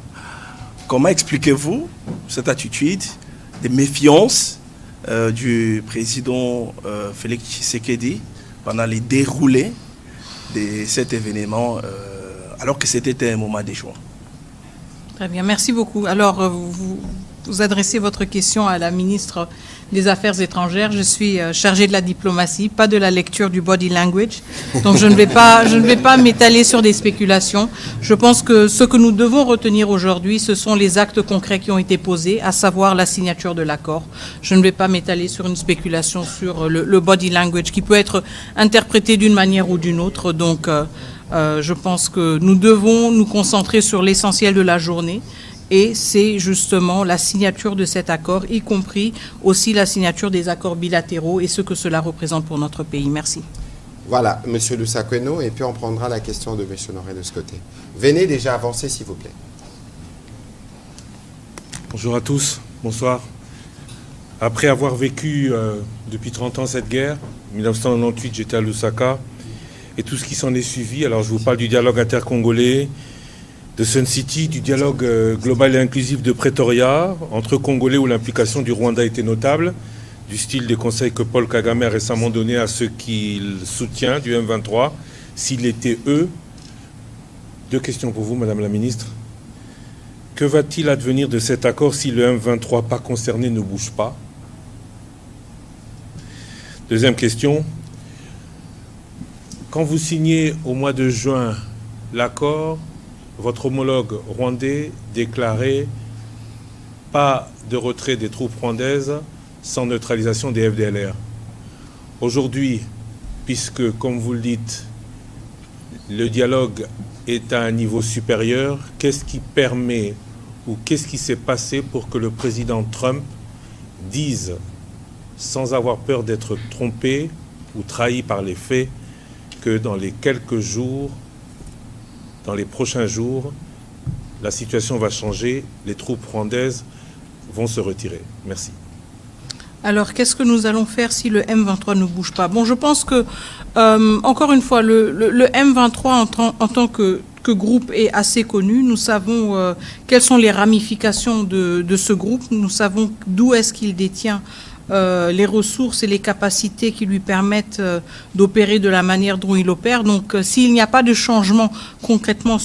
comment expliquez-vous cette attitude de méfiance du président Félix Tshisekedi pendant les déroulés de cet événement alors que c'était un moment de joie? Très bien, merci beaucoup. Alors, vous adressez votre question à la ministre des Affaires étrangères. Je suis chargée de la diplomatie, pas de la lecture du body language. Donc, je ne vais pas m'étaler sur des spéculations. Je pense que ce que nous devons retenir aujourd'hui, ce sont les actes concrets qui ont été posés, à savoir la signature de l'accord. Je ne vais pas m'étaler sur une spéculation sur le body language qui peut être interprété d'une manière ou d'une autre. Donc, je pense que nous devons nous concentrer sur l'essentiel de la journée. Et c'est justement la signature de cet accord, y compris aussi la signature des accords bilatéraux et ce que cela représente pour notre pays. Merci. Voilà, M. Lusakweno, et puis on prendra la question de M. Noré de ce côté. Venez déjà avancer, s'il vous plaît. Bonjour à tous, bonsoir. Après avoir vécu depuis 30 ans cette guerre, en 1998 j'étais à Lusaka, et tout ce qui s'en est suivi, alors je vous parle du dialogue intercongolais, de Sun City, du dialogue global et inclusif de Pretoria, entre Congolais où l'implication du Rwanda était notable, du style des conseils que Paul Kagame a récemment donné à ceux qu'il soutient, du M23, s'il était eux. Deux questions pour vous, Madame la Ministre. Que va-t-il advenir de cet accord si le M23 pas concerné ne bouge pas? Deuxième question. Quand vous signez au mois de juin l'accord, votre homologue rwandais déclarait pas de retrait des troupes rwandaises sans neutralisation des FDLR. Aujourd'hui, puisque, comme vous le dites, le dialogue est à un niveau supérieur, qu'est-ce qui permet ou qu'est-ce qui s'est passé pour que le président Trump dise, sans avoir peur d'être trompé ou trahi par les faits, que dans les quelques jours, dans les prochains jours, la situation va changer, les troupes rwandaises vont se retirer. Merci. Alors, qu'est-ce que nous allons faire si le M23 ne bouge pas? Bon, je pense que, encore une fois, le M23 en tant que groupe est assez connu. Nous savons quelles sont les ramifications de ce groupe. Nous savons d'où est-ce qu'il détient les ressources et les capacités qui lui permettent d'opérer de la manière dont il opère. Donc, s'il n'y a pas de changement concrètement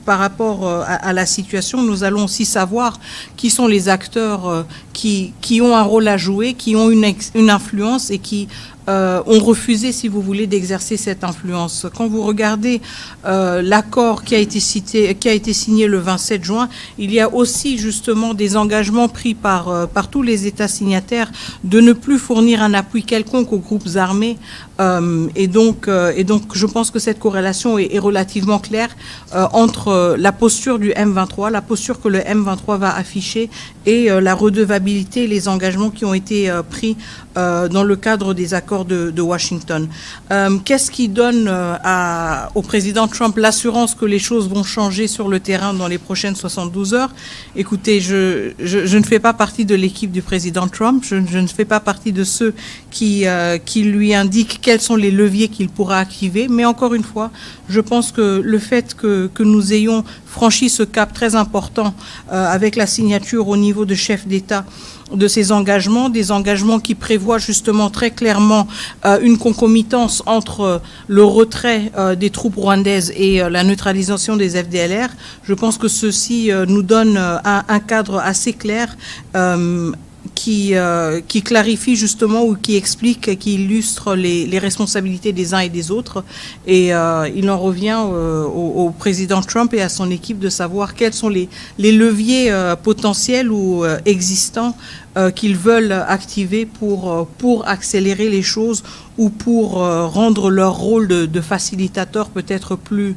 par rapport à la situation, nous allons aussi savoir qui sont les acteurs qui ont un rôle à jouer, qui ont une influence et qui ont refusé, si vous voulez, d'exercer cette influence. Quand vous regardez l'accord qui a été signé le 27 juin, il y a aussi justement des engagements pris par tous les États signataires de ne plus fournir un appui quelconque aux groupes armés. Et donc, je pense que cette corrélation est relativement claire entre la posture du M23, la posture que le M23 va afficher et la redevabilité, les engagements qui ont été pris dans le cadre des accords de Washington. Qu'est-ce qui donne au président Trump l'assurance que les choses vont changer sur le terrain dans les prochaines 72 heures? Écoutez, je ne fais pas partie de l'équipe du président Trump, je ne fais pas partie de ceux qui lui indiquent quels sont les leviers qu'il pourra activer, mais encore une fois, je pense que le fait que nous ayons franchi ce cap très important avec la signature au niveau de chef d'État de ces engagements, des engagements qui prévoient justement très clairement une concomitance entre le retrait des troupes rwandaises et la neutralisation des FDLR. Je pense que ceci nous donne un cadre assez clair qui clarifie justement ou qui explique, qui illustre les responsabilités des uns et des autres. Et il en revient au président Trump et à son équipe de savoir quels sont les leviers potentiels ou existants qu'ils veulent activer pour accélérer les choses ou pour rendre leur rôle de facilitateur peut-être plus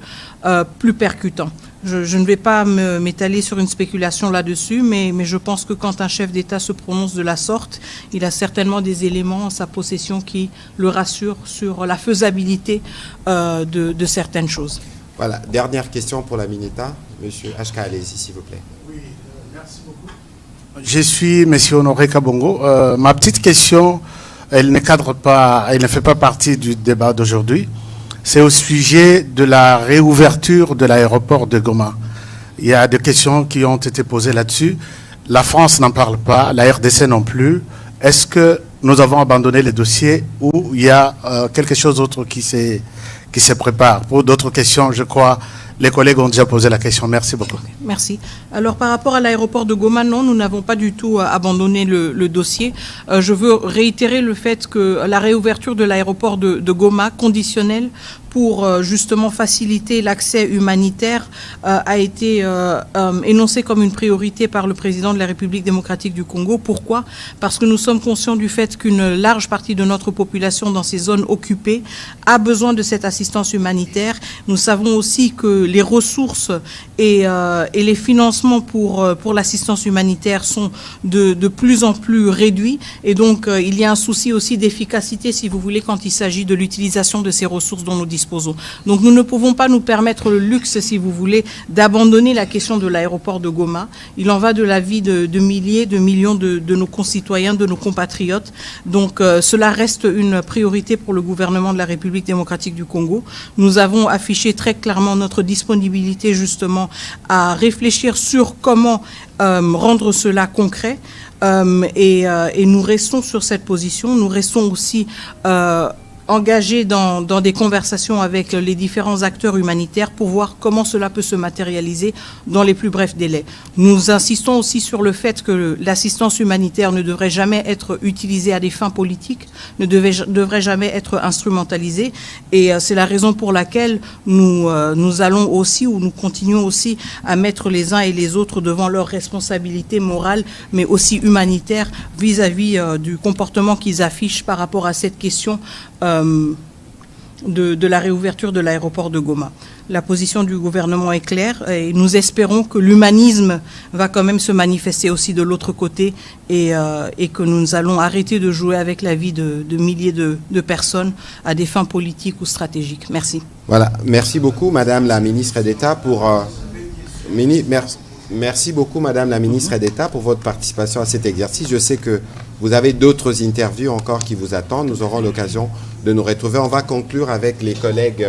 percutant. Je ne vais pas m'étaler sur une spéculation là-dessus, mais je pense que quand un chef d'État se prononce de la sorte, il a certainement des éléments en sa possession qui le rassurent sur la faisabilité de certaines choses. Voilà, dernière question pour la Mineta. Monsieur Ashka, allez-y, s'il vous plaît. Oui, merci beaucoup. Je suis M. Honoré Kabongo. Ma petite question, elle ne cadre pas, elle ne fait pas partie du débat d'aujourd'hui. C'est au sujet de la réouverture de l'aéroport de Goma. Il y a des questions qui ont été posées là-dessus. La France n'en parle pas, la RDC non plus. Est-ce que nous avons abandonné les dossiers ou il y a quelque chose d'autre qui se prépare? Pour d'autres questions, je crois, les collègues ont déjà posé la question. Merci beaucoup. Merci. Alors, par rapport à l'aéroport de Goma, non, nous n'avons pas du tout abandonné le dossier. Je veux réitérer le fait que la réouverture de l'aéroport de Goma, conditionnelle pour justement faciliter l'accès humanitaire a été énoncé comme une priorité par le président de la République démocratique du Congo. Pourquoi? Parce que nous sommes conscients du fait qu'une large partie de notre population dans ces zones occupées a besoin de cette assistance humanitaire. Nous savons aussi que les ressources et les financements pour l'assistance humanitaire sont de plus en plus réduits, et donc il y a un souci aussi d'efficacité, si vous voulez, quand il s'agit de l'utilisation de ces ressources dont nous disposons. Donc nous ne pouvons pas nous permettre le luxe, si vous voulez, d'abandonner la question de l'aéroport de Goma. Il en va de la vie de milliers, de millions de nos concitoyens, de nos compatriotes. Donc cela reste une priorité pour le gouvernement de la République démocratique du Congo. Nous avons affiché très clairement notre disponibilité justement à réfléchir sur comment rendre cela concret. Et nous restons sur cette position. Nous restons aussi engagés dans des conversations avec les différents acteurs humanitaires pour voir comment cela peut se matérialiser dans les plus brefs délais. Nous insistons aussi sur le fait que l'assistance humanitaire ne devrait jamais être utilisée à des fins politiques, ne devrait jamais être instrumentalisée, et c'est la raison pour laquelle nous allons aussi, ou nous continuons aussi à mettre les uns et les autres devant leurs responsabilités morales, mais aussi humanitaires vis-à-vis du comportement qu'ils affichent par rapport à cette question de la réouverture de l'aéroport de Goma. La position du gouvernement est claire et nous espérons que l'humanisme va quand même se manifester aussi de l'autre côté et que nous allons arrêter de jouer avec la vie de milliers de personnes à des fins politiques ou stratégiques. Merci. Voilà, merci beaucoup Madame la ministre d'État pour merci beaucoup Madame la ministre d'État pour votre participation à cet exercice. Je sais que vous avez d'autres interviews encore qui vous attendent. Nous aurons l'occasion de nous retrouver. On va conclure avec les collègues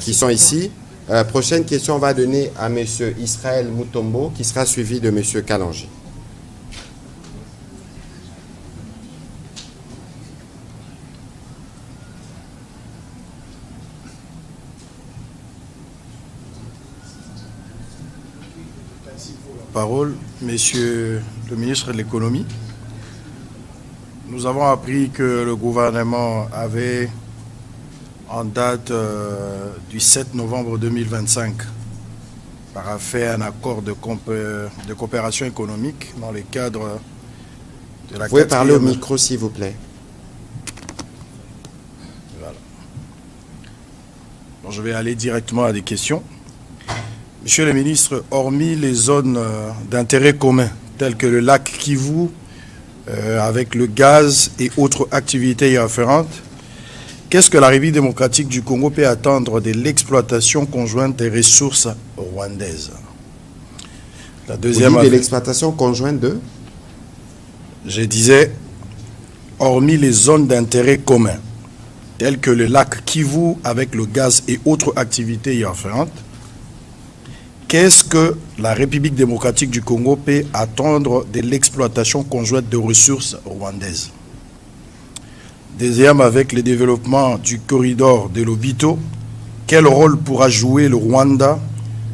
qui sont ici. Prochaine question, on va donner à M. Israël Mutombo, qui sera suivi de M. Kalanji. Parole, Monsieur le ministre de l'Économie. Nous avons appris que le gouvernement avait, en date du 7 novembre 2025, paraphé un accord de coopération économique dans le cadre de la... Vous pouvez parler au micro, s'il vous plaît. Voilà. Donc, je vais aller directement à des questions. Monsieur le ministre, hormis les zones d'intérêt commun, telles que le lac Kivu, avec le gaz et autres activités y afférentes, qu'est-ce que la République démocratique du Congo peut attendre de l'exploitation conjointe des ressources rwandaises? La deuxième... Vous dites de l'exploitation conjointe de... Je disais, hormis les zones d'intérêt commun, telles que le lac Kivu, avec le gaz et autres activités y afférentes, qu'est-ce que la République démocratique du Congo peut attendre de l'exploitation conjointe de ressources rwandaises? Deuxième, avec le développement du corridor de Lobito, quel rôle pourra jouer le Rwanda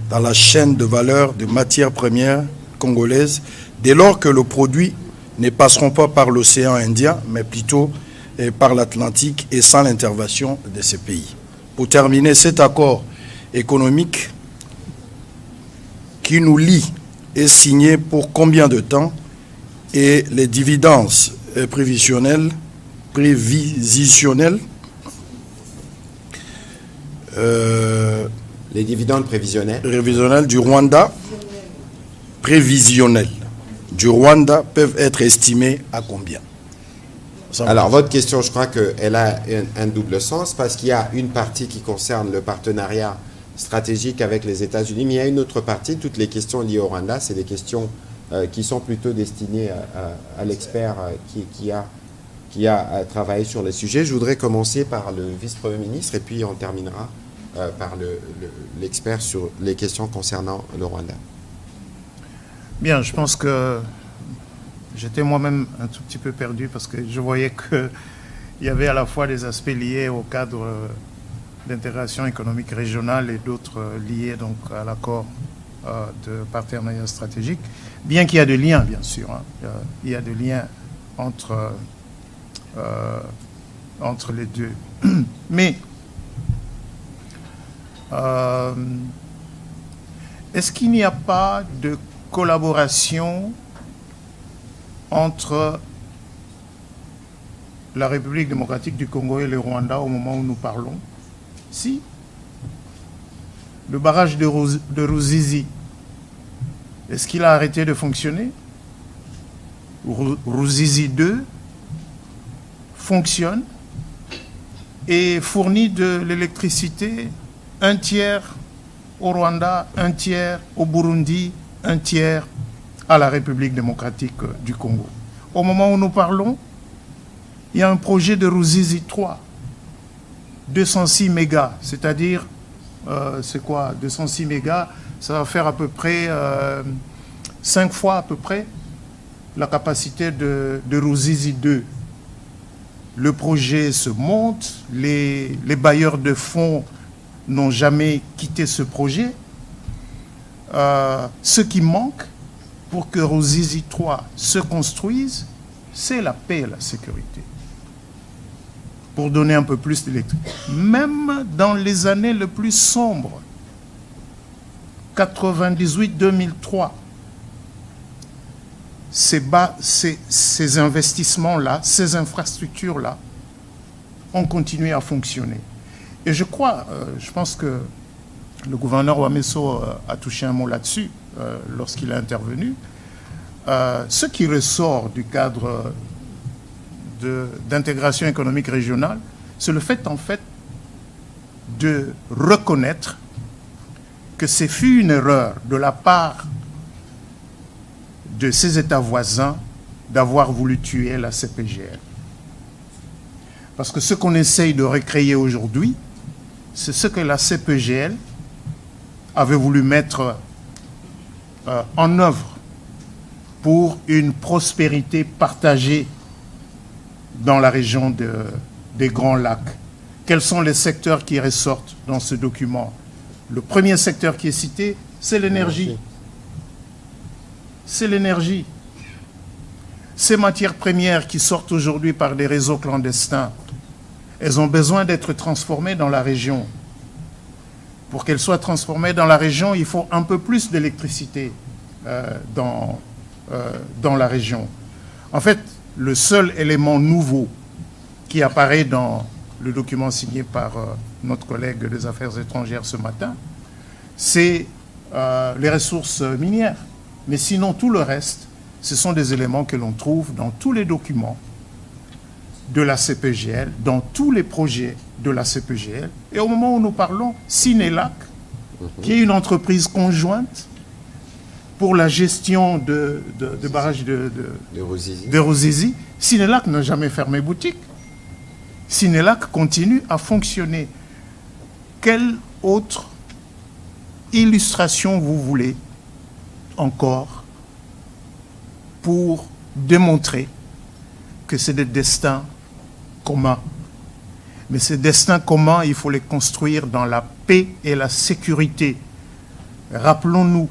dans la chaîne de valeur de matières premières congolaises dès lors que le produit ne passeront pas par l'océan Indien, mais plutôt par l'Atlantique et sans l'intervention de ces pays? Pour terminer, cet accord économique qui nous lie est signé pour combien de temps, et les dividendes prévisionnels les dividendes prévisionnels du Rwanda peuvent être estimés à combien? Alors, votre question, je crois qu'elle a un double sens, parce qu'il y a une partie qui concerne le partenariat stratégique avec les États-Unis, mais il y a une autre partie, toutes les questions liées au Rwanda, c'est des questions qui sont plutôt destinées à l'expert qui a travaillé sur les sujets. Je voudrais commencer par le vice-premier ministre et puis on terminera par l'expert sur les questions concernant le Rwanda. Bien, je pense que j'étais moi-même un tout petit peu perdu parce que je voyais qu'il y avait à la fois des aspects liés au cadre d'intégration économique régionale et d'autres liés donc à l'accord de partenariat stratégique, bien qu'il y a des liens, bien sûr. Hein. Il y a des liens entre les deux. Mais est-ce qu'il n'y a pas de collaboration entre la République démocratique du Congo et le Rwanda au moment où nous parlons? Si. Le barrage de Ruzizi, est-ce qu'il a arrêté de fonctionner? Ruzizi 2 fonctionne et fournit de l'électricité, un tiers au Rwanda, un tiers au Burundi, un tiers à la République démocratique du Congo. Au moment où nous parlons, il y a un projet de Ruzizi 3, 206 mégas, c'est-à-dire, c'est quoi, 206 mégas, ça va faire à peu près 5 fois à peu près la capacité de Ruzizi 2. Le projet se monte, les bailleurs de fonds n'ont jamais quitté ce projet. Ce qui manque pour que Ruzizi 3 se construise, c'est la paix et la sécurité. Pour donner un peu plus d'électricité. Même dans les années les plus sombres, 98-2003, ces investissements-là, ces infrastructures-là, ont continué à fonctionner. Et je pense que le gouverneur Wameso a touché un mot là-dessus lorsqu'il est intervenu. Ce qui ressort du cadre d'intégration économique régionale, c'est le fait, en fait, de reconnaître que c'est fut une erreur de la part de ces États voisins d'avoir voulu tuer la CPGL. Parce que ce qu'on essaye de recréer aujourd'hui, c'est ce que la CPGL avait voulu mettre en œuvre pour une prospérité partagée dans la région des Grands Lacs. Quels sont les secteurs qui ressortent dans ce document? Le premier secteur qui est cité, c'est l'énergie. C'est l'énergie. Ces matières premières qui sortent aujourd'hui par des réseaux clandestins, elles ont besoin d'être transformées dans la région. Pour qu'elles soient transformées dans la région, il faut un peu plus d'électricité dans la région. En fait, le seul élément nouveau qui apparaît dans le document signé par notre collègue des Affaires étrangères ce matin, c'est les ressources minières. Mais sinon, tout le reste, ce sont des éléments que l'on trouve dans tous les documents de la CPGL, dans tous les projets de la CPGL. Et au moment où nous parlons, Sinelac, qui est une entreprise conjointe pour la gestion de barrages de Ruzizi, Sinelac n'a jamais fermé boutique. Sinelac continue à fonctionner. Quelle autre illustration vous voulez encore pour démontrer que c'est des destins communs? Mais ces destins communs, il faut les construire dans la paix et la sécurité. Rappelons-nous,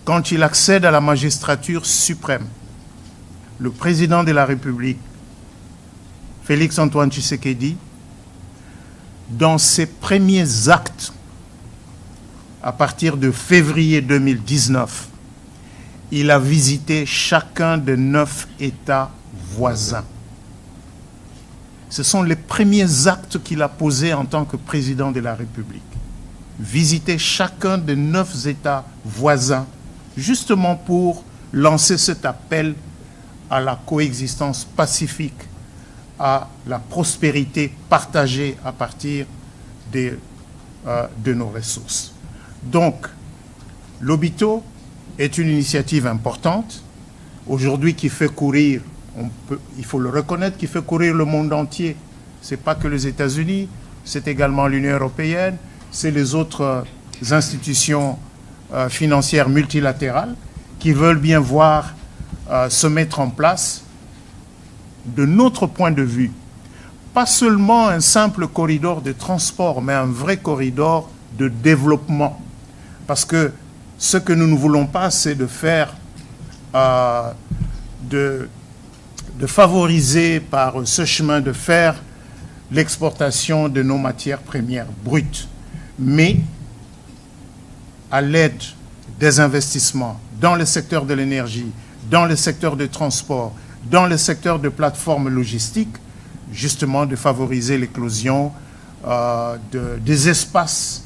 quand il accède à la magistrature suprême, le président de la République, Félix Antoine Tshisekedi, dans ses premiers actes, à partir de février 2019, il a visité chacun des 9 États voisins. Ce sont les premiers actes qu'il a posés en tant que président de la République. Visiter chacun des 9 États voisins, justement pour lancer cet appel à la coexistence pacifique, à la prospérité partagée à partir de nos ressources. Donc, l'Obito est une initiative importante, aujourd'hui qui fait courir, il faut le reconnaître, qui fait courir le monde entier. Ce n'est pas que les États-Unis, c'est également l'Union européenne, c'est les autres institutions financières multilatérales qui veulent bien voir se mettre en place, de notre point de vue, pas seulement un simple corridor de transport, mais un vrai corridor de développement. Parce que ce que nous ne voulons pas, c'est de faire, de favoriser par ce chemin de fer l'exportation de nos matières premières brutes. mais à l'aide des investissements dans le secteur de l'énergie, dans le secteur du transport, dans le secteur de plateformes logistiques, justement de favoriser l'éclosion des espaces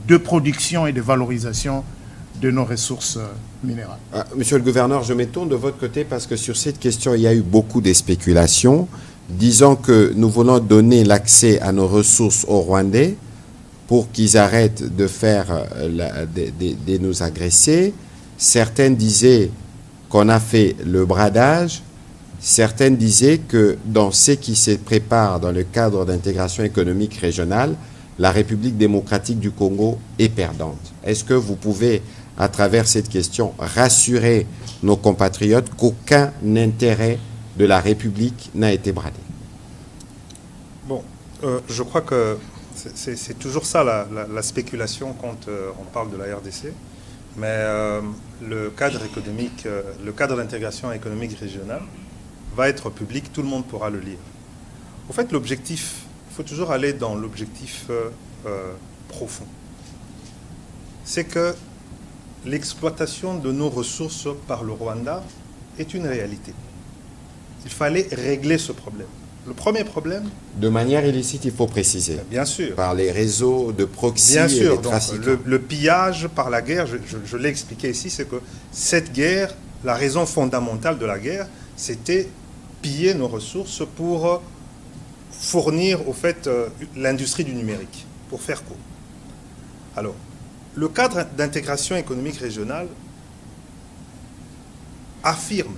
de production et de valorisation de nos ressources minérales. Monsieur le gouverneur, je me tourne de votre côté parce que sur cette question, il y a eu beaucoup de spéculations, disant que nous voulons donner l'accès à nos ressources aux Rwandais pour qu'ils arrêtent de de nous agresser. Certains disaient qu'on a fait le bradage. Certains disaient que dans ce qui se prépare dans le cadre d'intégration économique régionale, la République démocratique du Congo est perdante. Est-ce que vous pouvez, à travers cette question, rassurer nos compatriotes qu'aucun intérêt de la République n'a été bradé? Bon, je crois que c'est toujours ça la spéculation quand on parle de la RDC. Mais le cadre économique, le cadre d'intégration économique régionale va être public, tout le monde pourra le lire. En fait, l'objectif, il faut toujours aller dans l'objectif profond. C'est que l'exploitation de nos ressources par le Rwanda est une réalité. Il fallait régler ce problème. Le premier problème... De manière illicite, il faut préciser. Bien sûr. Par les réseaux de proxy bien et sûr, les trafiquants. Le pillage par la guerre, je l'ai expliqué ici, c'est que cette guerre, la raison fondamentale de la guerre, c'était piller nos ressources pour fournir, au fait, l'industrie du numérique, pour faire court. Alors, le cadre d'intégration économique régionale affirme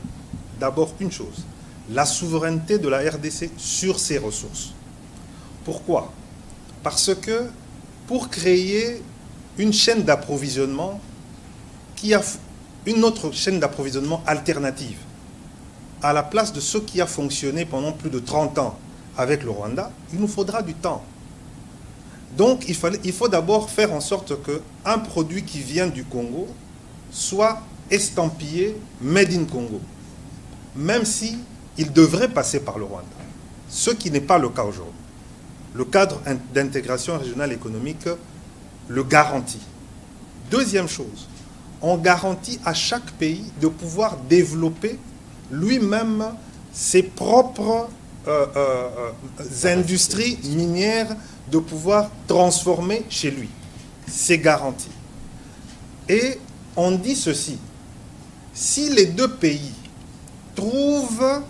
d'abord une chose, la souveraineté de la RDC sur ses ressources. Pourquoi? Parce que pour créer une chaîne d'approvisionnement qui a une autre chaîne d'approvisionnement alternative à la place de ce qui a fonctionné pendant plus de 30 ans avec le Rwanda, il nous faudra du temps. Donc il faut d'abord faire en sorte qu'un produit qui vient du Congo soit estampillé Made in Congo, même si il devrait passer par le Rwanda, ce qui n'est pas le cas aujourd'hui. Le cadre d'intégration régionale économique le garantit. Deuxième chose, on garantit à chaque pays de pouvoir développer lui-même ses propres industries minières, de pouvoir transformer chez lui. C'est garanti. Et on dit ceci, si les deux pays trouvent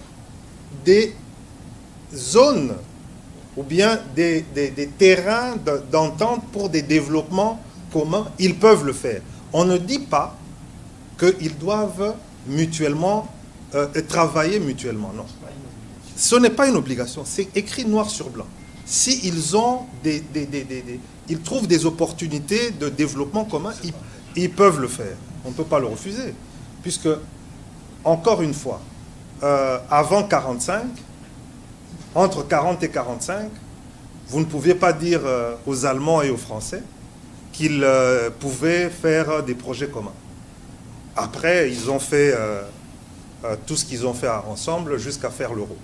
des zones ou bien des terrains d'entente pour des développements communs, ils peuvent le faire. On ne dit pas qu'ils doivent mutuellement travailler mutuellement, non. Ce n'est pas une obligation, c'est écrit noir sur blanc. S'ils ont ils trouvent des opportunités de développement commun, ils peuvent le faire. On ne peut pas le refuser. Puisque, encore une fois, avant 45, entre 40 et 45, vous ne pouviez pas dire aux Allemands et aux Français qu'ils pouvaient faire des projets communs. Après, ils ont fait tout ce qu'ils ont fait ensemble jusqu'à faire l'euro.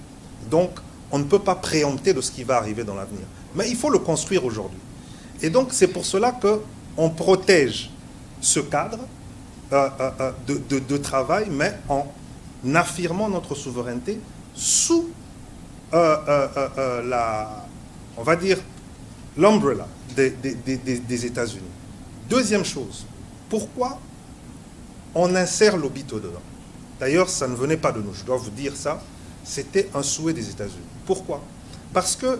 Donc, on ne peut pas préempter de ce qui va arriver dans l'avenir. Mais il faut le construire aujourd'hui. Et donc, c'est pour cela qu'on protège ce cadre de travail, mais en affirmant notre souveraineté sous on va dire, l'umbrella des États-Unis. Deuxième chose, pourquoi on insère l'Obito dedans? D'ailleurs, ça ne venait pas de nous, je dois vous dire ça, c'était un souhait des États-Unis. Pourquoi? Parce que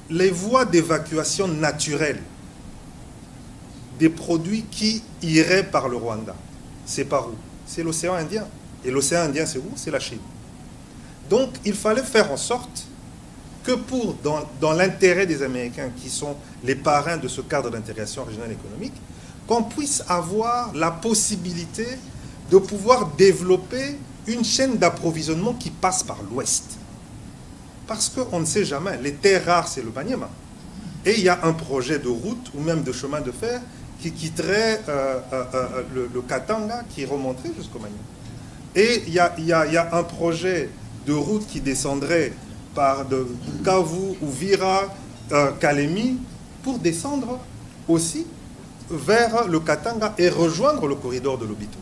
les voies d'évacuation naturelles des produits qui iraient par le Rwanda, c'est par où? C'est l'océan Indien. Et l'océan Indien, c'est où? C'est la Chine. Donc, il fallait faire en sorte que dans l'intérêt des Américains, qui sont les parrains de ce cadre d'intégration régionale économique, qu'on puisse avoir la possibilité de pouvoir développer une chaîne d'approvisionnement qui passe par l'Ouest. Parce qu'on ne sait jamais, les terres rares, c'est le Maniema. Et il y a un projet de route ou même de chemin de fer qui quitterait le Katanga, qui remonterait jusqu'au Maniema. Et il y a un projet de route qui descendrait par de Bukavu, Uvira, Kalemi, pour descendre aussi vers le Katanga et rejoindre le corridor de Lobito.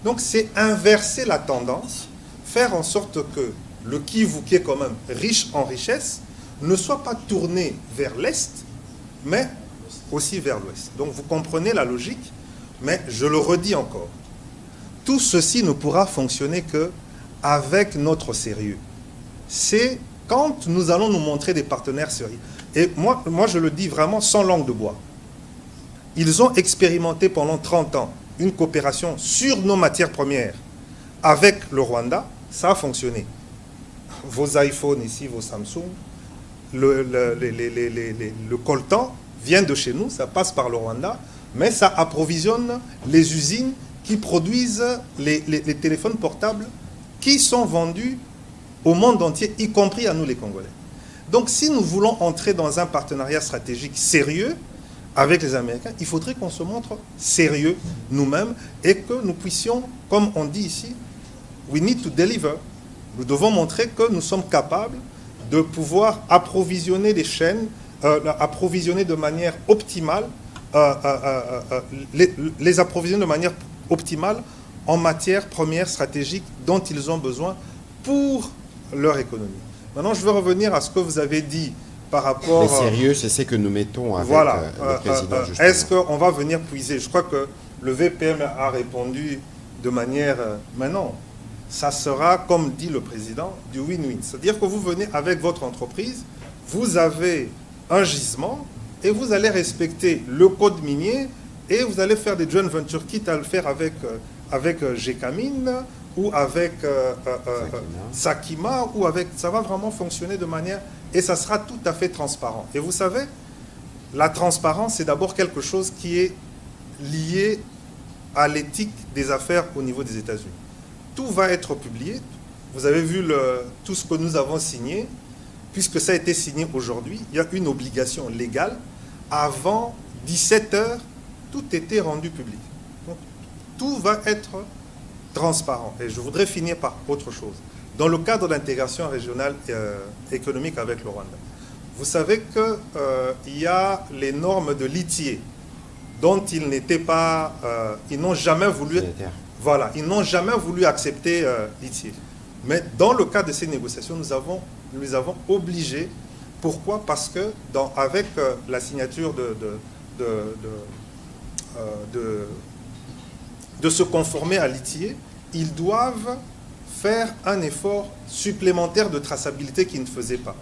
Donc c'est inverser la tendance, faire en sorte que le Kivu, qui est quand même riche en richesse, ne soit pas tourné vers l'Est, mais aussi vers l'Ouest. Donc vous comprenez la logique, mais je le redis encore. Tout ceci ne pourra fonctionner qu'avec notre sérieux. C'est quand nous allons nous montrer des partenaires sérieux. Et moi je le dis vraiment sans langue de bois. Ils ont expérimenté pendant 30 ans une coopération sur nos matières premières avec le Rwanda. Ça a fonctionné. Vos iPhones ici, vos Samsung, le coltan vient de chez nous, ça passe par le Rwanda, mais ça approvisionne les usines qui produisent les téléphones portables qui sont vendus au monde entier, y compris à nous les Congolais. Donc si nous voulons entrer dans un partenariat stratégique sérieux avec les Américains, il faudrait qu'on se montre sérieux nous-mêmes et que nous puissions, comme on dit ici, we need to deliver. Nous devons montrer que nous sommes capables de pouvoir approvisionner les chaînes, approvisionner de manière optimale, les approvisionner de manière optimale en matières premières stratégiques dont ils ont besoin pour leur économie. Maintenant, je veux revenir à ce que vous avez dit par rapport... Les sérieux, c'est ce que nous mettons avec le président. Est-ce qu'on va venir puiser? Je crois que le VPM a répondu de manière... mais non, ça sera, comme dit le président, du win-win. C'est-à-dire que vous venez avec votre entreprise, vous avez un gisement et vous allez respecter le code minier et vous allez faire des joint ventures, quitte à le faire avec Gécamine ou avec Sakima, ou avec... Ça va vraiment fonctionner de manière... Et ça sera tout à fait transparent. Et vous savez, la transparence, c'est d'abord quelque chose qui est lié à l'éthique des affaires au niveau des États-Unis. Tout va être publié. Vous avez vu tout ce que nous avons signé. Puisque ça a été signé aujourd'hui, il y a une obligation légale. Avant 17 heures, tout était rendu public. Donc, tout va être transparent. Et je voudrais finir par autre chose. Dans le cadre de l'intégration régionale économique avec le Rwanda, vous savez qu'il y a les normes de l'ITIE dont ils n'étaient pas... ils n'ont jamais voulu... Voilà, ils n'ont jamais voulu accepter l'ITIE. Mais dans le cadre de ces négociations, nous les avons obligés. Pourquoi? Parce que avec la signature de se conformer à l'ITIE, ils doivent faire un effort supplémentaire de traçabilité qu'ils ne faisaient pas.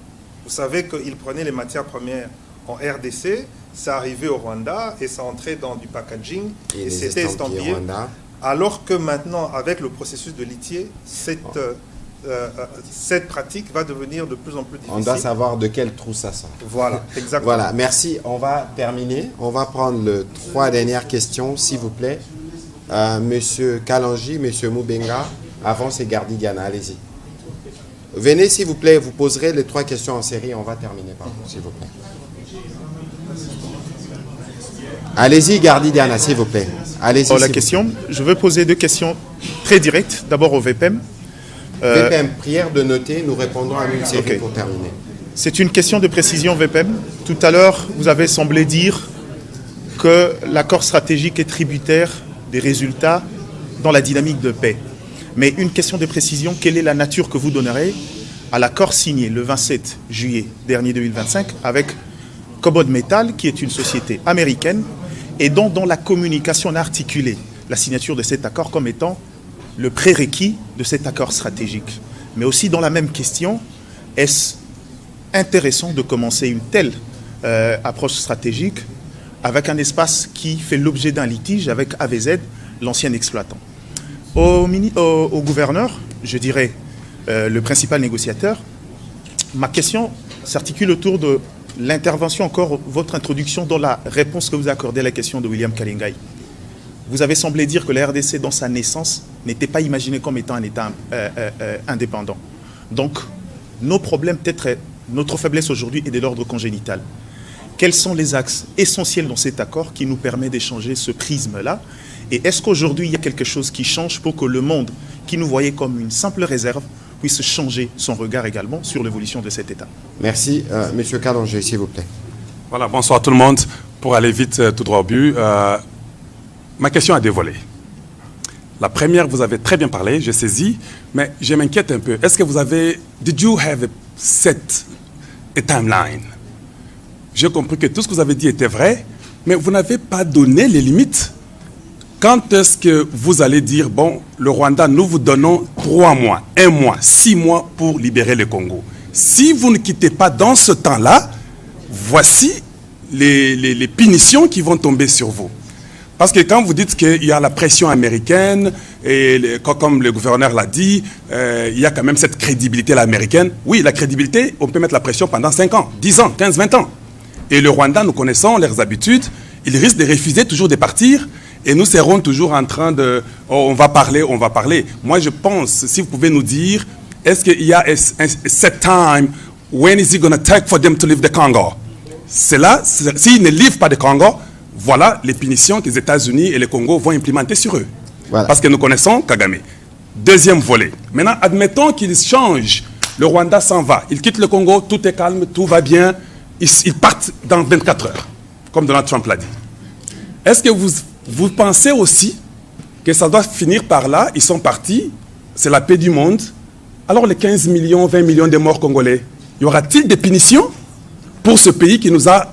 Vous savez qu'ils prenaient les matières premières en RDC, ça arrivait au Rwanda et ça entrait dans du packaging et c'était estampillé. Alors que maintenant, avec le processus de l'ITIE, cette pratique va devenir de plus en plus difficile. On doit savoir de quel trou ça sort. Voilà, exactement. Voilà, merci. On va terminer. On va prendre les 3 dernières questions, s'il vous plaît. Monsieur Kalanji, Monsieur Moubenga, avant c'est Gardigana, allez-y. Venez, s'il vous plaît, vous poserez les 3 questions en série. On va terminer par vous, s'il vous plaît. Allez-y, Gardigana, s'il vous plaît. Allez-y. Pour la question, je veux poser 2 questions très directes. D'abord au VPM. VPM, prière de noter, nous répondrons à une série pour terminer. C'est une question de précision, VPM. Tout à l'heure, vous avez semblé dire que l'accord stratégique est tributaire des résultats dans la dynamique de paix. Mais une question de précision, quelle est la nature que vous donnerez à l'accord signé le 27 juillet dernier 2025 avec Cobod Metal, qui est une société américaine, et dont dans la communication on a articulé la signature de cet accord comme étant le prérequis de cet accord stratégique. Mais aussi dans la même question, est-ce intéressant de commencer une telle approche stratégique avec un espace qui fait l'objet d'un litige avec AVZ, l'ancien exploitant? Au gouverneur, je dirais le principal négociateur, ma question s'articule autour de l'intervention, encore votre introduction dans la réponse que vous accordez à la question de William Kalingai. Vous avez semblé dire que la RDC, dans sa naissance, n'était pas imaginée comme étant un État indépendant. Donc, nos problèmes, peut-être notre faiblesse aujourd'hui est de l'ordre congénital. Quels sont les axes essentiels dans cet accord qui nous permet d'échanger ce prisme-là? Et est-ce qu'aujourd'hui, il y a quelque chose qui change pour que le monde, qui nous voyait comme une simple réserve, puisse changer son regard également sur l'évolution de cet État? Merci. Monsieur Kalanji, s'il vous plaît. Voilà, bonsoir tout le monde. Pour aller vite, tout droit au but, ma question a deux volets. La première, vous avez très bien parlé, j'ai saisi, mais je m'inquiète un peu. Est-ce que vous avez... Did you have a timeline? J'ai compris que tout ce que vous avez dit était vrai, mais vous n'avez pas donné les limites. Quand est-ce que vous allez dire, bon, le Rwanda, nous vous donnons 3 mois, 1 mois, 6 mois pour libérer le Congo? Si vous ne quittez pas dans ce temps-là, voici les punitions qui vont tomber sur vous. Parce que quand vous dites qu'il y a la pression américaine, et comme le gouverneur l'a dit, il y a quand même cette crédibilité américaine. Oui, la crédibilité, on peut mettre la pression pendant 5 ans, 10 ans, 15, 20 ans. Et le Rwanda, nous connaissons leurs habitudes, ils risquent de refuser toujours de partir, et nous serons toujours en train de... Oh, on va parler, on va parler. Moi, je pense, si vous pouvez nous dire, est-ce qu'il y a a set time, when is it going to take for them to leave the Congo? C'est là, s'ils ne livrent pas de Congo, voilà les punitions que les États-Unis et le Congo vont implémenter sur eux. Voilà. Parce que nous connaissons Kagame. Deuxième volet. Maintenant, admettons qu'ils changent. Le Rwanda s'en va. Ils quittent le Congo, tout est calme, tout va bien. Ils partent dans 24 heures, comme Donald Trump l'a dit. Est-ce que vous pensez aussi que ça doit finir par là? Ils sont partis, c'est la paix du monde. Alors les 15 millions, 20 millions de morts congolais, y aura-t-il des punitions pour ce pays qui nous a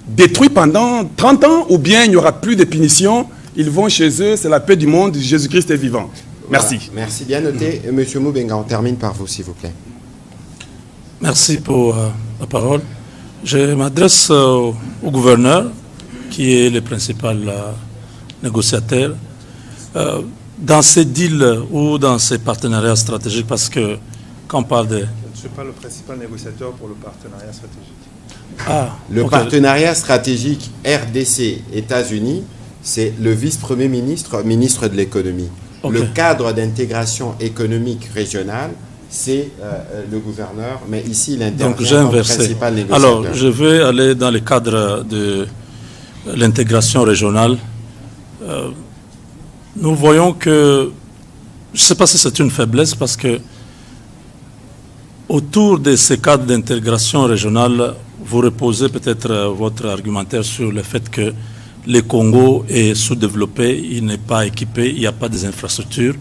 détruits pendant 30 ans, ou bien il n'y aura plus de punitions, ils vont chez eux, c'est la paix du monde, Jésus-Christ est vivant. Merci. Voilà. Merci, bien noté. Monsieur Moubenga, on termine par vous, s'il vous plaît. Merci pour la parole. Je m'adresse au gouverneur, qui est le principal négociateur. Dans ces deals ou dans ces partenariats stratégiques, parce que quand on parle de... Je ne suis pas le principal négociateur pour le partenariat stratégique. Ah, le partenariat stratégique RDC-États-Unis, c'est le vice-premier ministre, ministre de l'économie. Le cadre d'intégration économique régionale, c'est le gouverneur, mais ici, il intervient comme principal négociateur. Alors, je vais aller dans le cadre de l'intégration régionale. Nous voyons que, je ne sais pas si c'est une faiblesse, parce que autour de ces cadres d'intégration régionale, vous reposez peut-être votre argumentaire sur le fait que le Congo est sous-développé, il n'est pas équipé, il n'y a pas des infrastructures,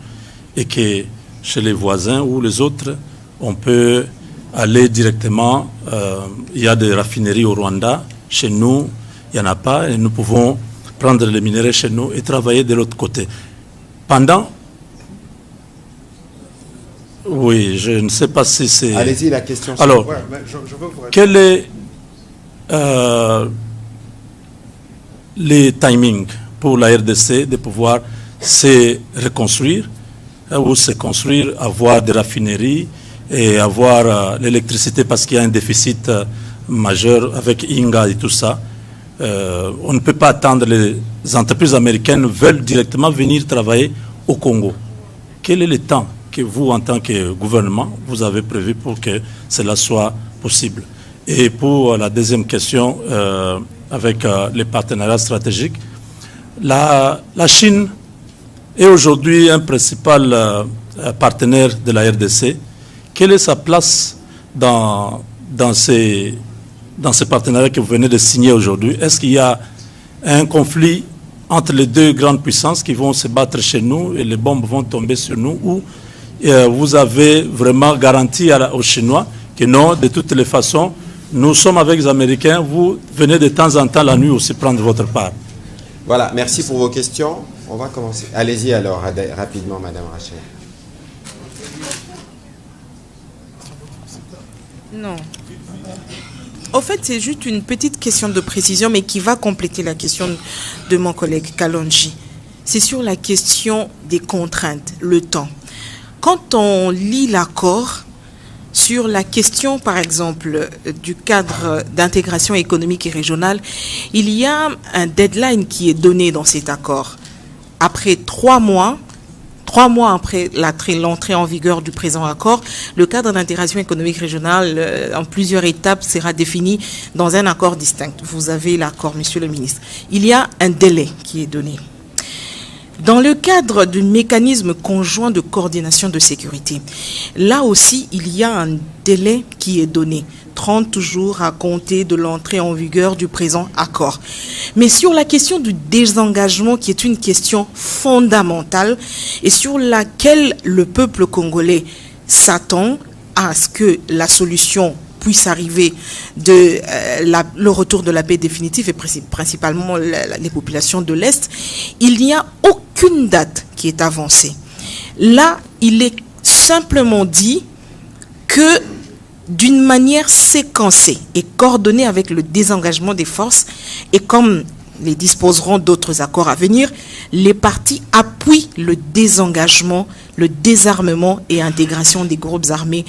et que chez les voisins ou les autres, on peut aller directement, il y a des raffineries au Rwanda, chez nous, il n'y en a pas, et nous pouvons prendre les minéraux chez nous et travailler de l'autre côté. Pendant... Oui, je ne sais pas si c'est... Allez-y, la question. Alors, ouais, je veux vous quel est les timings pour la RDC de pouvoir se reconstruire ou se construire, avoir des raffineries et avoir l'électricité, parce qu'il y a un déficit majeur avec Inga et tout ça. On ne peut pas attendre, les entreprises américaines veulent directement venir travailler au Congo. Quel est le temps que vous, en tant que gouvernement, vous avez prévu pour que cela soit possible? Et pour la deuxième question, avec les partenariats stratégiques, la Chine est aujourd'hui un principal partenaire de la RDC. Quelle est sa place dans ces partenariats que vous venez de signer aujourd'hui? Est-ce qu'il y a un conflit entre les deux grandes puissances qui vont se battre chez nous et les bombes vont tomber sur nous, ou vous avez vraiment garanti aux Chinois que non, de toutes les façons, nous sommes avec les Américains, vous venez de temps en temps la nuit aussi prendre votre part? Voilà, merci pour vos questions. On va commencer. Allez-y alors, rapidement, Madame Rachel. Non. Au fait, c'est juste une petite question de précision, mais qui va compléter la question de mon collègue Kalonji. C'est sur la question des contraintes, le temps. Quand on lit l'accord, sur la question, par exemple, du cadre d'intégration économique et régionale, il y a un deadline qui est donné dans cet accord. Après 3 mois après l'entrée en vigueur du présent accord, le cadre d'intégration économique régionale en plusieurs étapes sera défini dans un accord distinct. Vous avez l'accord, Monsieur le ministre. Il y a un délai qui est donné. Dans le cadre du mécanisme conjoint de coordination de sécurité, là aussi, il y a un délai qui est donné. 30 jours à compter de l'entrée en vigueur du présent accord. Mais sur la question du désengagement, qui est une question fondamentale et sur laquelle le peuple congolais s'attend à ce que la solution puisse arriver de le retour de la paix définitive et principalement les populations de l'Est, il n'y a aucune date qui est avancée. Là, il est simplement dit que d'une manière séquencée et coordonnée avec le désengagement des forces, et comme les disposeront d'autres accords à venir, les partis appuient le désengagement, le désarmement et intégration des groupes armés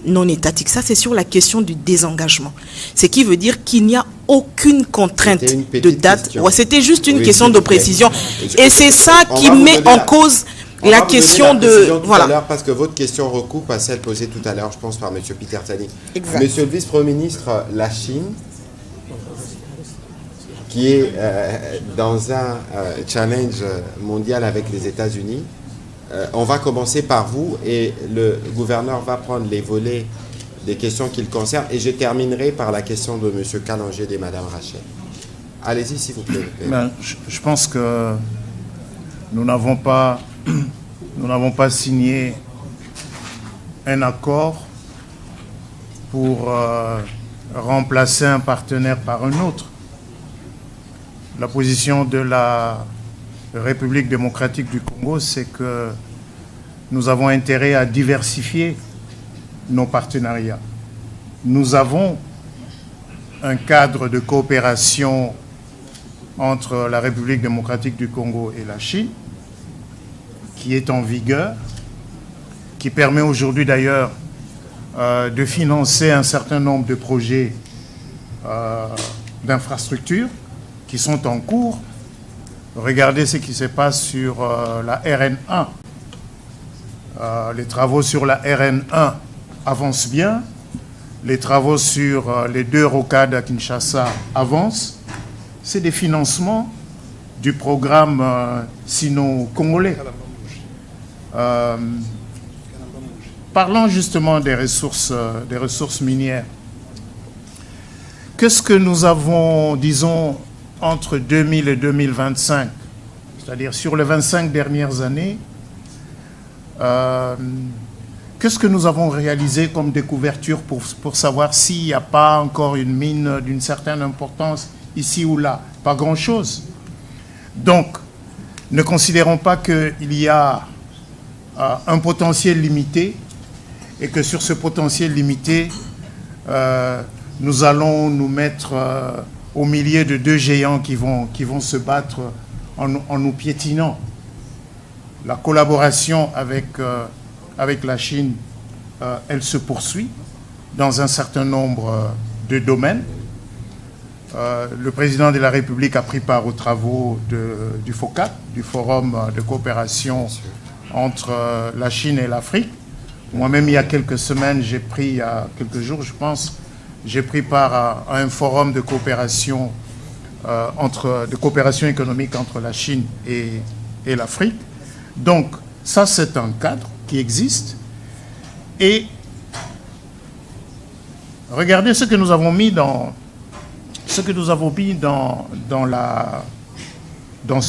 non étatiques. Ça, c'est sur la question du désengagement. Ce qui veut dire qu'il n'y a aucune contrainte de date. Ouais, c'était juste une question de précision. Et c'est ça qui met en cause la question de... Voilà. Parce que votre question recoupe à celle posée tout à l'heure, je pense, par M. Peter Tsani. Monsieur le vice-premier ministre, la Chine, qui est dans un challenge mondial avec les États-Unis, on va commencer par vous et le gouverneur va prendre les volets des questions qui le concernent et je terminerai par la question de M. Kalonji et de Mme Rachel. Allez-y, s'il vous plaît. Je pense que nous n'avons pas signé un accord pour remplacer un partenaire par un autre. La position de la République démocratique du Congo, c'est que nous avons intérêt à diversifier nos partenariats. Nous avons un cadre de coopération entre la République démocratique du Congo et la Chine qui est en vigueur, qui permet aujourd'hui d'ailleurs de financer un certain nombre de projets d'infrastructures qui sont en cours. Regardez ce qui se passe sur la RN1. Les travaux sur la RN1 avancent bien. Les travaux sur les 2 rocades à Kinshasa avancent. C'est des financements du programme sino-congolais. Parlons justement des ressources minières. Qu'est-ce que nous avons, disons, entre 2000 et 2025, c'est-à-dire sur les 25 dernières années, qu'est-ce que nous avons réalisé comme découverture pour savoir s'il n'y a pas encore une mine d'une certaine importance ici ou là? Pas grand-chose. Donc, ne considérons pas qu'il y a un potentiel limité et que sur ce potentiel limité, nous allons nous mettre au milieu de 2 géants qui vont se battre en nous piétinant. La collaboration avec la Chine, elle se poursuit dans un certain nombre de domaines. Le président de la République a pris part aux travaux du FOCAT, du Forum de coopération entre la Chine et l'Afrique. Moi-même, il y a quelques semaines, il y a quelques jours, je pense, j'ai pris part à un forum de coopération, économique entre la Chine et l'Afrique. Donc, ça, c'est un cadre qui existe. Et regardez ce que nous avons mis dans ce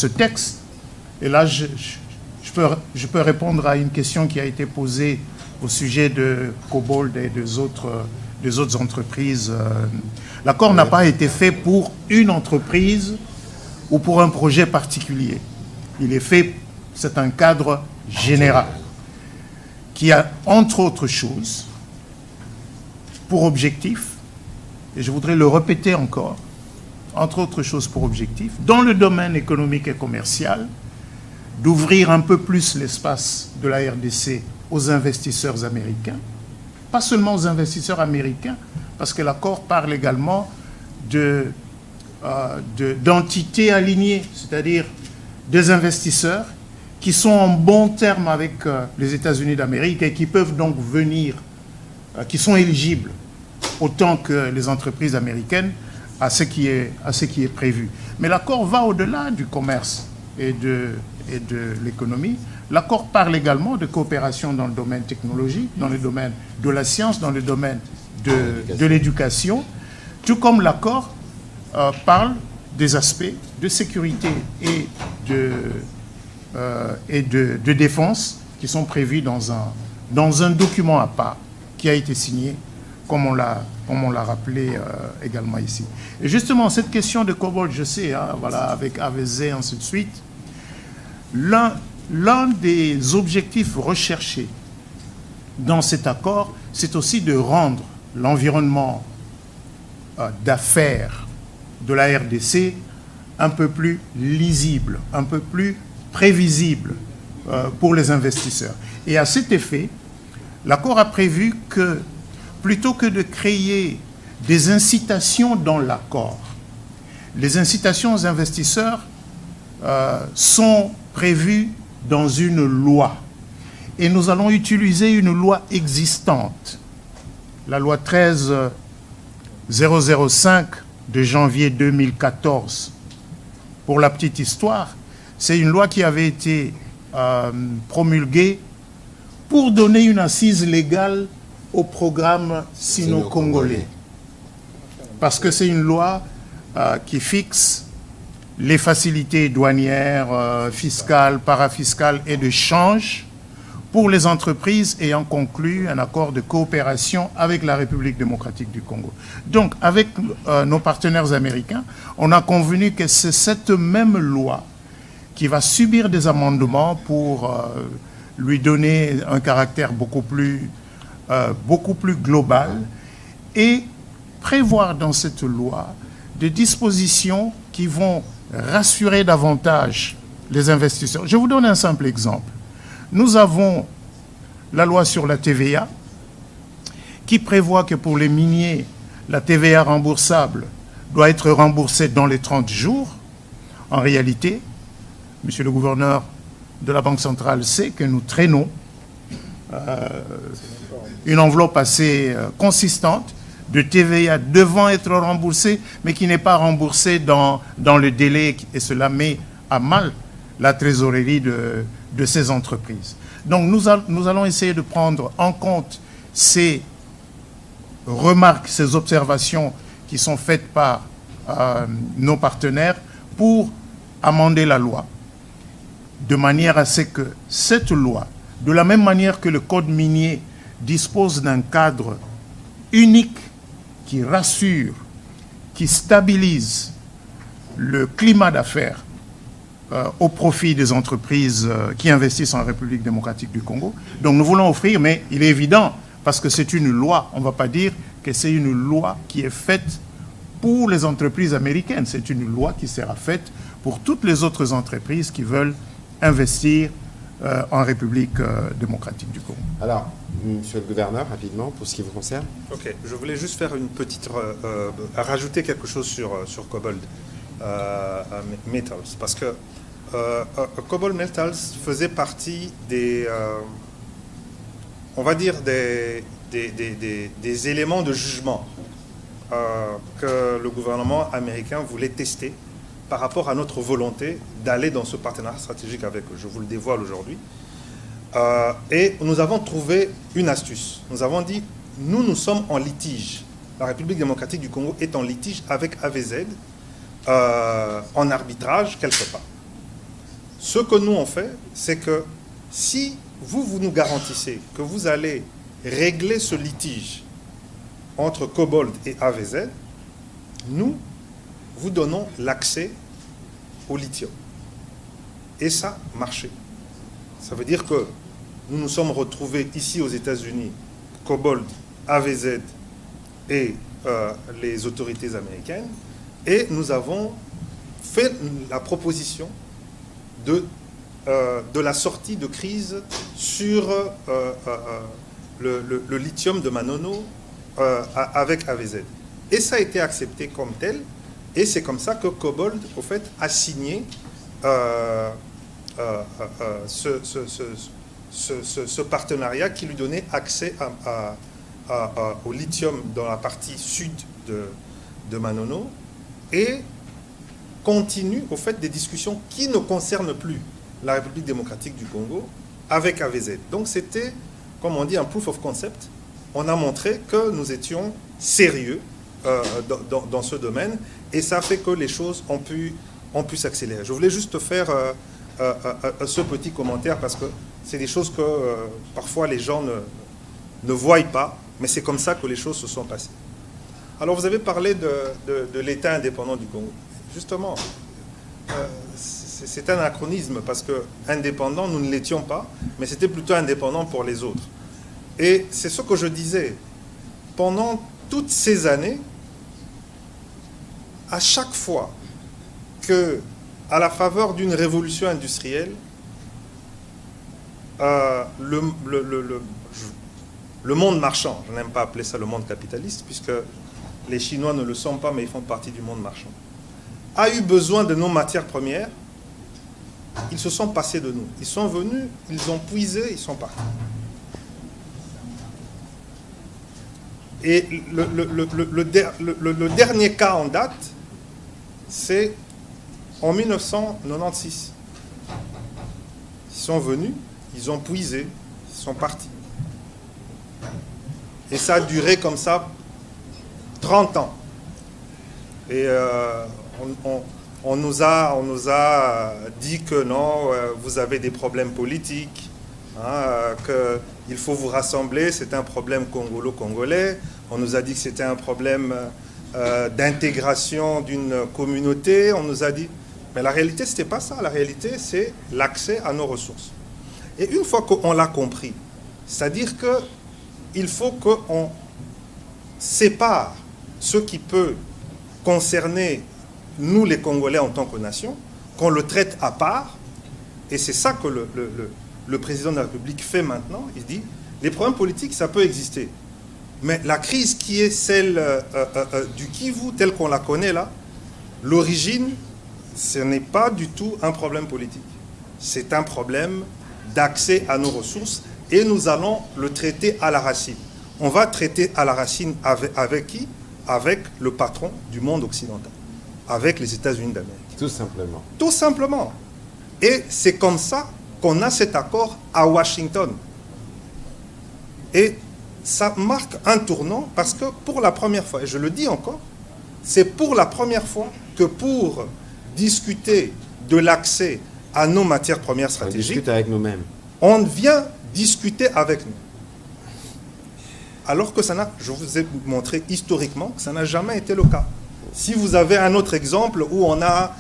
texte. Et là, je peux répondre à une question qui a été posée au sujet de Cobalt et des autres entreprises. L'accord n'a pas été fait pour une entreprise ou pour un projet particulier. Il est fait, c'est un cadre général qui a, entre autres choses, pour objectif, et je voudrais le répéter encore, entre autres choses pour objectif, dans le domaine économique et commercial, d'ouvrir un peu plus l'espace de la RDC aux investisseurs américains, pas seulement aux investisseurs américains, parce que l'accord parle également d'entités alignées, c'est-à-dire des investisseurs qui sont en bon terme avec les États-Unis d'Amérique et qui peuvent donc venir, qui sont éligibles autant que les entreprises américaines à ce qui est prévu. Mais l'accord va au-delà du commerce et de l'économie. L'accord parle également de coopération dans le domaine technologique, dans le domaine de la science, dans le domaine de l'éducation, tout comme l'accord parle des aspects de sécurité et de défense qui sont prévus dans un document à part qui a été signé, comme on l'a rappelé également ici. Et justement, cette question de Cobalt, je sais, hein, voilà, avec AVZ et ainsi de suite, l'un des objectifs recherchés dans cet accord, c'est aussi de rendre l'environnement d'affaires de la RDC un peu plus lisible, un peu plus prévisible pour les investisseurs. Et à cet effet, l'accord a prévu que, plutôt que de créer des incitations dans l'accord, les incitations aux investisseurs sont prévues dans une loi. Et nous allons utiliser une loi existante, la loi 13005 de janvier 2014. Pour la petite histoire, c'est une loi qui avait été promulguée pour donner une assise légale au programme sino-congolais. Parce que c'est une loi qui fixe les facilités douanières, fiscales, parafiscales et de change pour les entreprises ayant conclu un accord de coopération avec la République démocratique du Congo. Donc, avec nos partenaires américains, on a convenu que c'est cette même loi qui va subir des amendements pour lui donner un caractère beaucoup plus global et prévoir dans cette loi des dispositions qui vont rassurer davantage les investisseurs. Je vous donne un simple exemple. Nous avons la loi sur la TVA qui prévoit que pour les miniers, la TVA remboursable doit être remboursée dans les 30 jours. En réalité, monsieur le gouverneur de la Banque centrale sait que nous traînons une enveloppe assez consistante de TVA devant être remboursée, mais qui n'est pas remboursée dans le délai, et cela met à mal la trésorerie de ces entreprises. Donc nous allons essayer de prendre en compte ces remarques, ces observations qui sont faites par nos partenaires pour amender la loi, de manière à ce que cette loi, de la même manière que le Code minier dispose d'un cadre unique qui rassure, qui stabilise le climat d'affaires au profit des entreprises qui investissent en République démocratique du Congo. Donc nous voulons offrir, mais il est évident, parce que c'est une loi, on ne va pas dire que c'est une loi qui est faite pour les entreprises américaines. C'est une loi qui sera faite pour toutes les autres entreprises qui veulent investir en République démocratique du Congo. Alors, monsieur le gouverneur, rapidement, pour ce qui vous concerne. Ok, je voulais juste faire une petite... rajouter quelque chose sur Cobalt Metals, parce que Cobalt Metals faisait partie des... on va dire des éléments de jugement que le gouvernement américain voulait tester par rapport à notre volonté d'aller dans ce partenariat stratégique avec eux. Je vous le dévoile aujourd'hui. Et nous avons trouvé une astuce. Nous avons dit, nous sommes en litige. La République démocratique du Congo est en litige avec AVZ, en arbitrage quelque part. Ce que nous on fait, c'est que si vous nous garantissez que vous allez régler ce litige entre Cobalt et AVZ, nous vous donnons l'accès au lithium. Et ça marchait. Ça veut dire que nous nous sommes retrouvés ici aux États-Unis, Cobalt, AVZ et les autorités américaines, et nous avons fait la proposition de la sortie de crise sur le lithium de Manono avec AVZ. Et ça a été accepté comme tel, et c'est comme ça que Cobalt, au fait, a signé ce partenariat qui lui donnait accès au lithium dans la partie sud de Manono, et continue, au fait, des discussions qui ne concernent plus la République démocratique du Congo avec AVZ. Donc c'était, comme on dit, un proof of concept on a montré que nous étions sérieux dans ce domaine, et ça fait que les choses ont pu s'accélérer. Je voulais juste faire ce petit commentaire parce que c'est des choses que parfois les gens ne voient pas, mais c'est comme ça que les choses se sont passées. Alors vous avez parlé de l'État indépendant du Congo. Justement, c'est un anachronisme parce que indépendant, nous ne l'étions pas, mais c'était plutôt indépendant pour les autres. Et c'est ce que je disais. Pendant toutes ces années, à chaque fois que, à la faveur d'une révolution industrielle, le monde marchand, je n'aime pas appeler ça le monde capitaliste, puisque les Chinois ne le sont pas, mais ils font partie du monde marchand, a eu besoin de nos matières premières, ils se sont passés de nous. Ils sont venus, ils ont puisé, ils sont partis. Et le dernier cas en date, c'est en 1996. Ils sont venus, ils ont puisé, ils sont partis. Et ça a duré comme ça 30 ans. Et on nous a dit que non, vous avez des problèmes politiques, hein, qu'il faut vous rassembler, c'est un problème congolo-congolais. On nous a dit que c'était un problème d'intégration d'une communauté. On nous a dit... Mais la réalité, ce n'était pas ça. La réalité, c'est l'accès à nos ressources. Et une fois qu'on l'a compris, c'est-à-dire qu'il faut qu'on sépare ce qui peut concerner nous, les Congolais, en tant que nation, qu'on le traite à part. Et c'est ça que le président de la République fait maintenant. Il dit, les problèmes politiques, ça peut exister. Mais la crise qui est celle du Kivu, telle qu'on la connaît là, l'origine, ce n'est pas du tout un problème politique. C'est un problème d'accès à nos ressources et nous allons le traiter à la racine. On va traiter à la racine avec qui? Avec le patron du monde occidental, avec les États-Unis d'Amérique. Tout simplement. Tout simplement. Et c'est comme ça qu'on a cet accord à Washington. Et ça marque un tournant parce que pour la première fois, et je le dis encore, c'est pour la première fois que pour discuter de l'accès à nos matières premières stratégiques, on discute avec nous-mêmes. On vient discuter avec nous. Alors que ça n'a, je vous ai montré historiquement que ça n'a jamais été le cas. Si vous avez un autre exemple où on a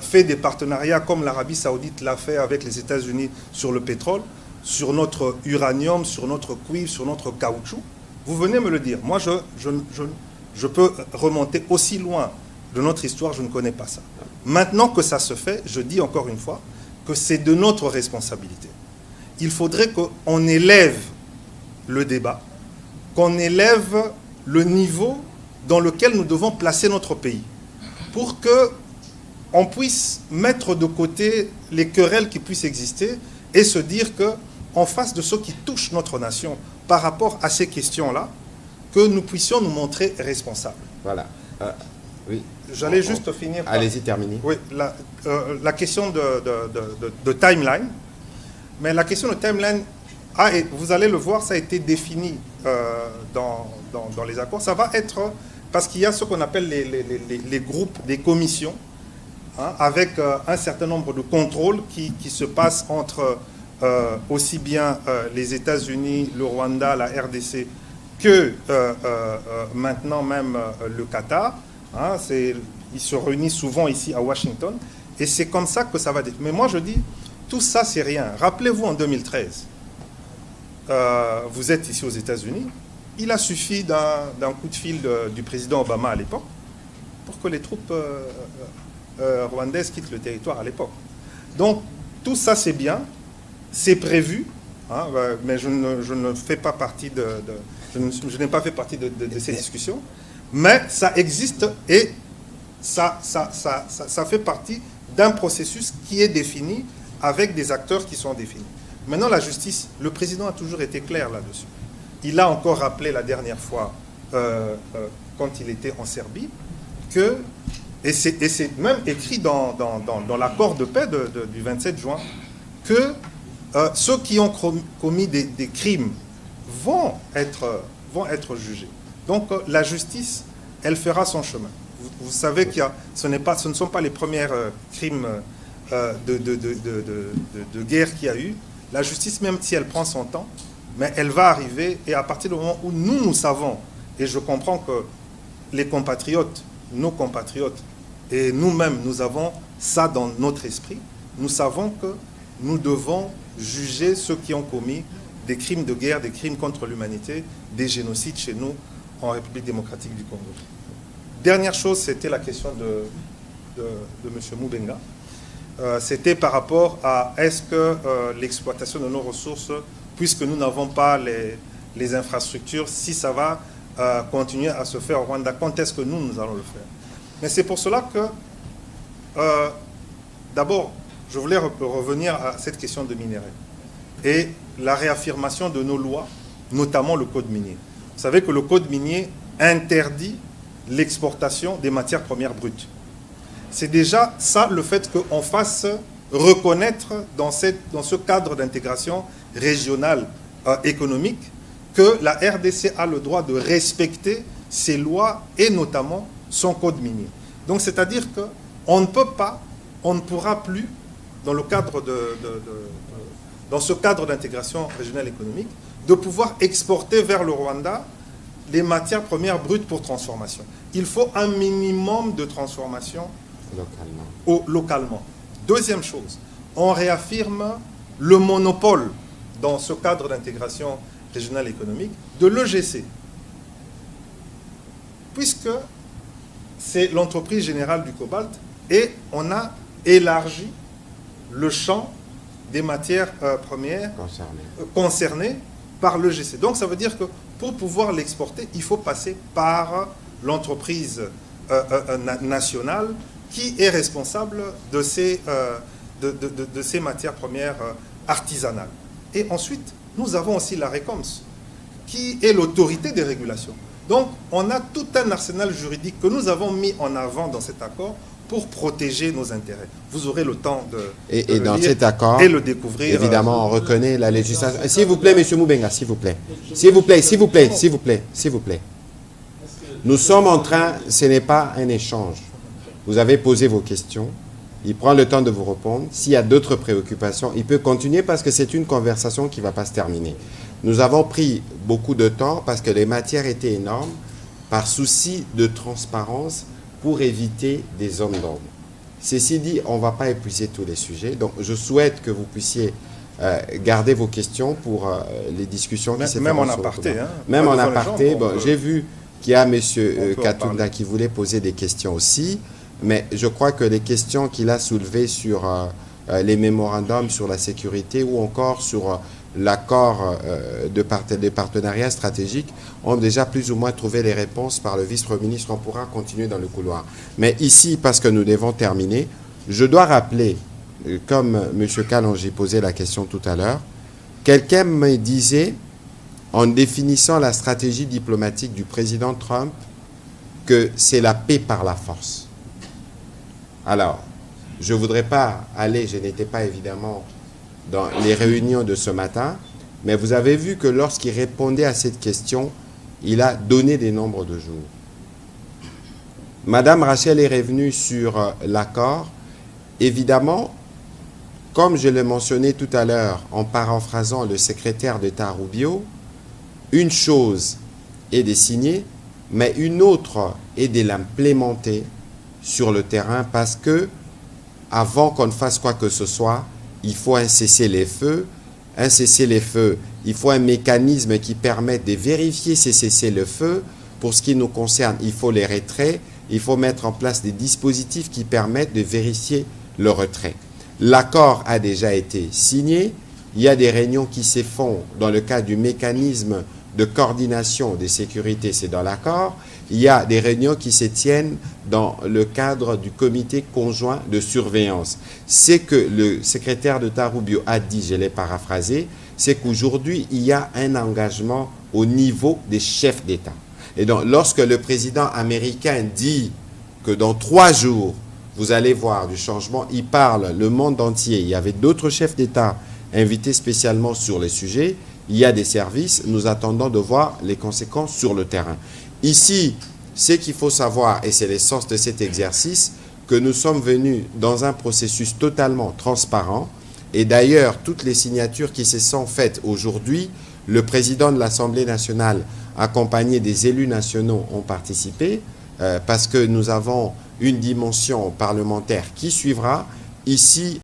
fait des partenariats comme l'Arabie Saoudite l'a fait avec les États-Unis sur le pétrole, sur notre uranium, sur notre cuivre, sur notre caoutchouc, vous venez me le dire. Moi, je peux remonter aussi loin de notre histoire, je ne connais pas ça. Maintenant que ça se fait, je dis encore une fois que c'est de notre responsabilité. Il faudrait qu'on élève le débat, qu'on élève le niveau dans lequel nous devons placer notre pays, pour qu'on puisse mettre de côté les querelles qui puissent exister et se dire qu'en face de ce qui touche notre nation par rapport à ces questions-là, que nous puissions nous montrer responsables. Voilà. Oui. J'allais juste finir. Allez-y, terminez. Oui, la question de timeline. Mais la question de timeline, et vous allez le voir, ça a été défini dans les accords. Ça va être, parce qu'il y a ce qu'on appelle les groupes, des commissions, hein, avec un certain nombre de contrôles qui se passent entre aussi bien les États-Unis, le Rwanda, la RDC, que maintenant même le Qatar. Hein, ils se réunissent souvent ici à Washington. Et c'est comme ça que ça va être. Mais moi, je dis, tout ça, c'est rien. Rappelez-vous, en 2013, vous êtes ici aux États-Unis. Il a suffi d'un coup de fil du président Obama à l'époque pour que les troupes rwandaises quittent le territoire à l'époque. Donc, tout ça, c'est bien. C'est prévu. Hein, mais je ne fais pas partie je n'ai pas fait partie de ces discussions. Mais ça existe et ça fait partie d'un processus qui est défini avec des acteurs qui sont définis. Maintenant, la justice, le président a toujours été clair là-dessus. Il a encore rappelé la dernière fois, quand il était en Serbie, et c'est même écrit dans l'accord de paix du 27 juin, que ceux qui ont commis des crimes vont vont être jugés. Donc la justice, elle fera son chemin. Vous savez que ce ne sont pas les premiers crimes de guerre qu'il y a eu. La justice, même si elle prend son temps, mais elle va arriver, et à partir du moment où nous savons, et je comprends que les compatriotes, nos compatriotes, et nous-mêmes, nous avons ça dans notre esprit, nous savons que nous devons juger ceux qui ont commis des crimes de guerre, des crimes contre l'humanité, des génocides chez nous en République démocratique du Congo. Dernière chose, c'était la question de M. Moubenga. C'était par rapport à est-ce que l'exploitation de nos ressources, puisque nous n'avons pas les infrastructures, si ça va continuer à se faire au Rwanda, quand est-ce que nous allons le faire? Mais c'est pour cela que, d'abord, je voulais revenir à cette question de minerais et la réaffirmation de nos lois, notamment le Code minier. Vous savez que le Code minier interdit l'exportation des matières premières brutes. C'est déjà ça le fait qu'on fasse reconnaître dans ce cadre d'intégration régionale économique que la RDC a le droit de respecter ses lois et notamment son code minier. Donc c'est-à-dire qu'on ne peut pas, on ne pourra plus, dans le cadre dans ce cadre d'intégration régionale économique, de pouvoir exporter vers le Rwanda les matières premières brutes pour transformation. Il faut un minimum de transformation localement. Deuxième chose, on réaffirme le monopole dans ce cadre d'intégration régionale économique de l'EGC, puisque c'est l'entreprise générale du cobalt et on a élargi le champ des matières premières concernées par l'EGC. Donc ça veut dire que pour pouvoir l'exporter, il faut passer par l'entreprise nationale qui est responsable de ces matières premières artisanales. Et ensuite, nous avons aussi la RECOMS, qui est l'autorité des régulations. Donc, on a tout un arsenal juridique que nous avons mis en avant dans cet accord pour protéger nos intérêts. Vous aurez le temps de et le dans lire cet accord, et le découvrir. Évidemment, on reconnaît la législation. S'il vous plaît, M. Moubenga, s'il vous plaît. S'il vous plaît, s'il vous plaît, s'il vous plaît, s'il vous plaît. Nous sommes en train, ce n'est pas un échange. Vous avez posé vos questions. Il prend le temps de vous répondre. S'il y a d'autres préoccupations, il peut continuer parce que c'est une conversation qui ne va pas se terminer. Nous avons pris beaucoup de temps parce que les matières étaient énormes, par souci de transparence pour éviter des zones d'ombre. Ceci dit, on ne va pas épuiser tous les sujets. Donc, je souhaite que vous puissiez garder vos questions pour les discussions qui se feront. Même en aparté. Hein, même en aparté. Bon, j'ai vu qu'il y a M. Katunda qui voulait poser des questions aussi. Mais je crois que les questions qu'il a soulevées sur les mémorandums sur la sécurité ou encore sur l'accord de partenariat stratégique ont déjà plus ou moins trouvé les réponses par le vice-premier ministre. On pourra continuer dans le couloir. Mais ici, parce que nous devons terminer, je dois rappeler, comme M. Kalonji posait la question tout à l'heure, quelqu'un me disait, en définissant la stratégie diplomatique du président Trump, que c'est la paix par la force. Alors, je ne voudrais pas aller, je n'étais pas évidemment dans les réunions de ce matin, mais vous avez vu que lorsqu'il répondait à cette question, il a donné des nombres de jours. Madame Rachel est revenue sur l'accord. Évidemment, comme je l'ai mentionné tout à l'heure en paraphrasant le secrétaire d'État Rubio, une chose est de signer, mais une autre est de l'implémenter sur le terrain parce que avant qu'on ne fasse quoi que ce soit, il faut un cessez-le-feu. Un cessez-le-feu, il faut un mécanisme qui permette de vérifier ces cessez-le-feu. Pour ce qui nous concerne, il faut les retraits. Il faut mettre en place des dispositifs qui permettent de vérifier le retrait. L'accord a déjà été signé. Il y a des réunions qui se font dans le cadre du mécanisme de coordination des sécurités, c'est dans l'accord. Il y a des réunions qui se tiennent dans le cadre du comité conjoint de surveillance. C'est que le secrétaire d'État Rubio a dit, je l'ai paraphrasé, c'est qu'aujourd'hui, il y a un engagement au niveau des chefs d'État. Et donc, lorsque le président américain dit que dans 3 jours, vous allez voir du changement, il parle le monde entier. Il y avait d'autres chefs d'État invités spécialement sur les sujets. il y a des services, nous attendons de voir les conséquences sur le terrain. Ici, ce qu'il faut savoir, et c'est l'essence de cet exercice, que nous sommes venus dans un processus totalement transparent. Et d'ailleurs, toutes les signatures qui se sont faites aujourd'hui, le président de l'Assemblée nationale, accompagné des élus nationaux, ont participé parce que nous avons une dimension parlementaire qui suivra. Ici,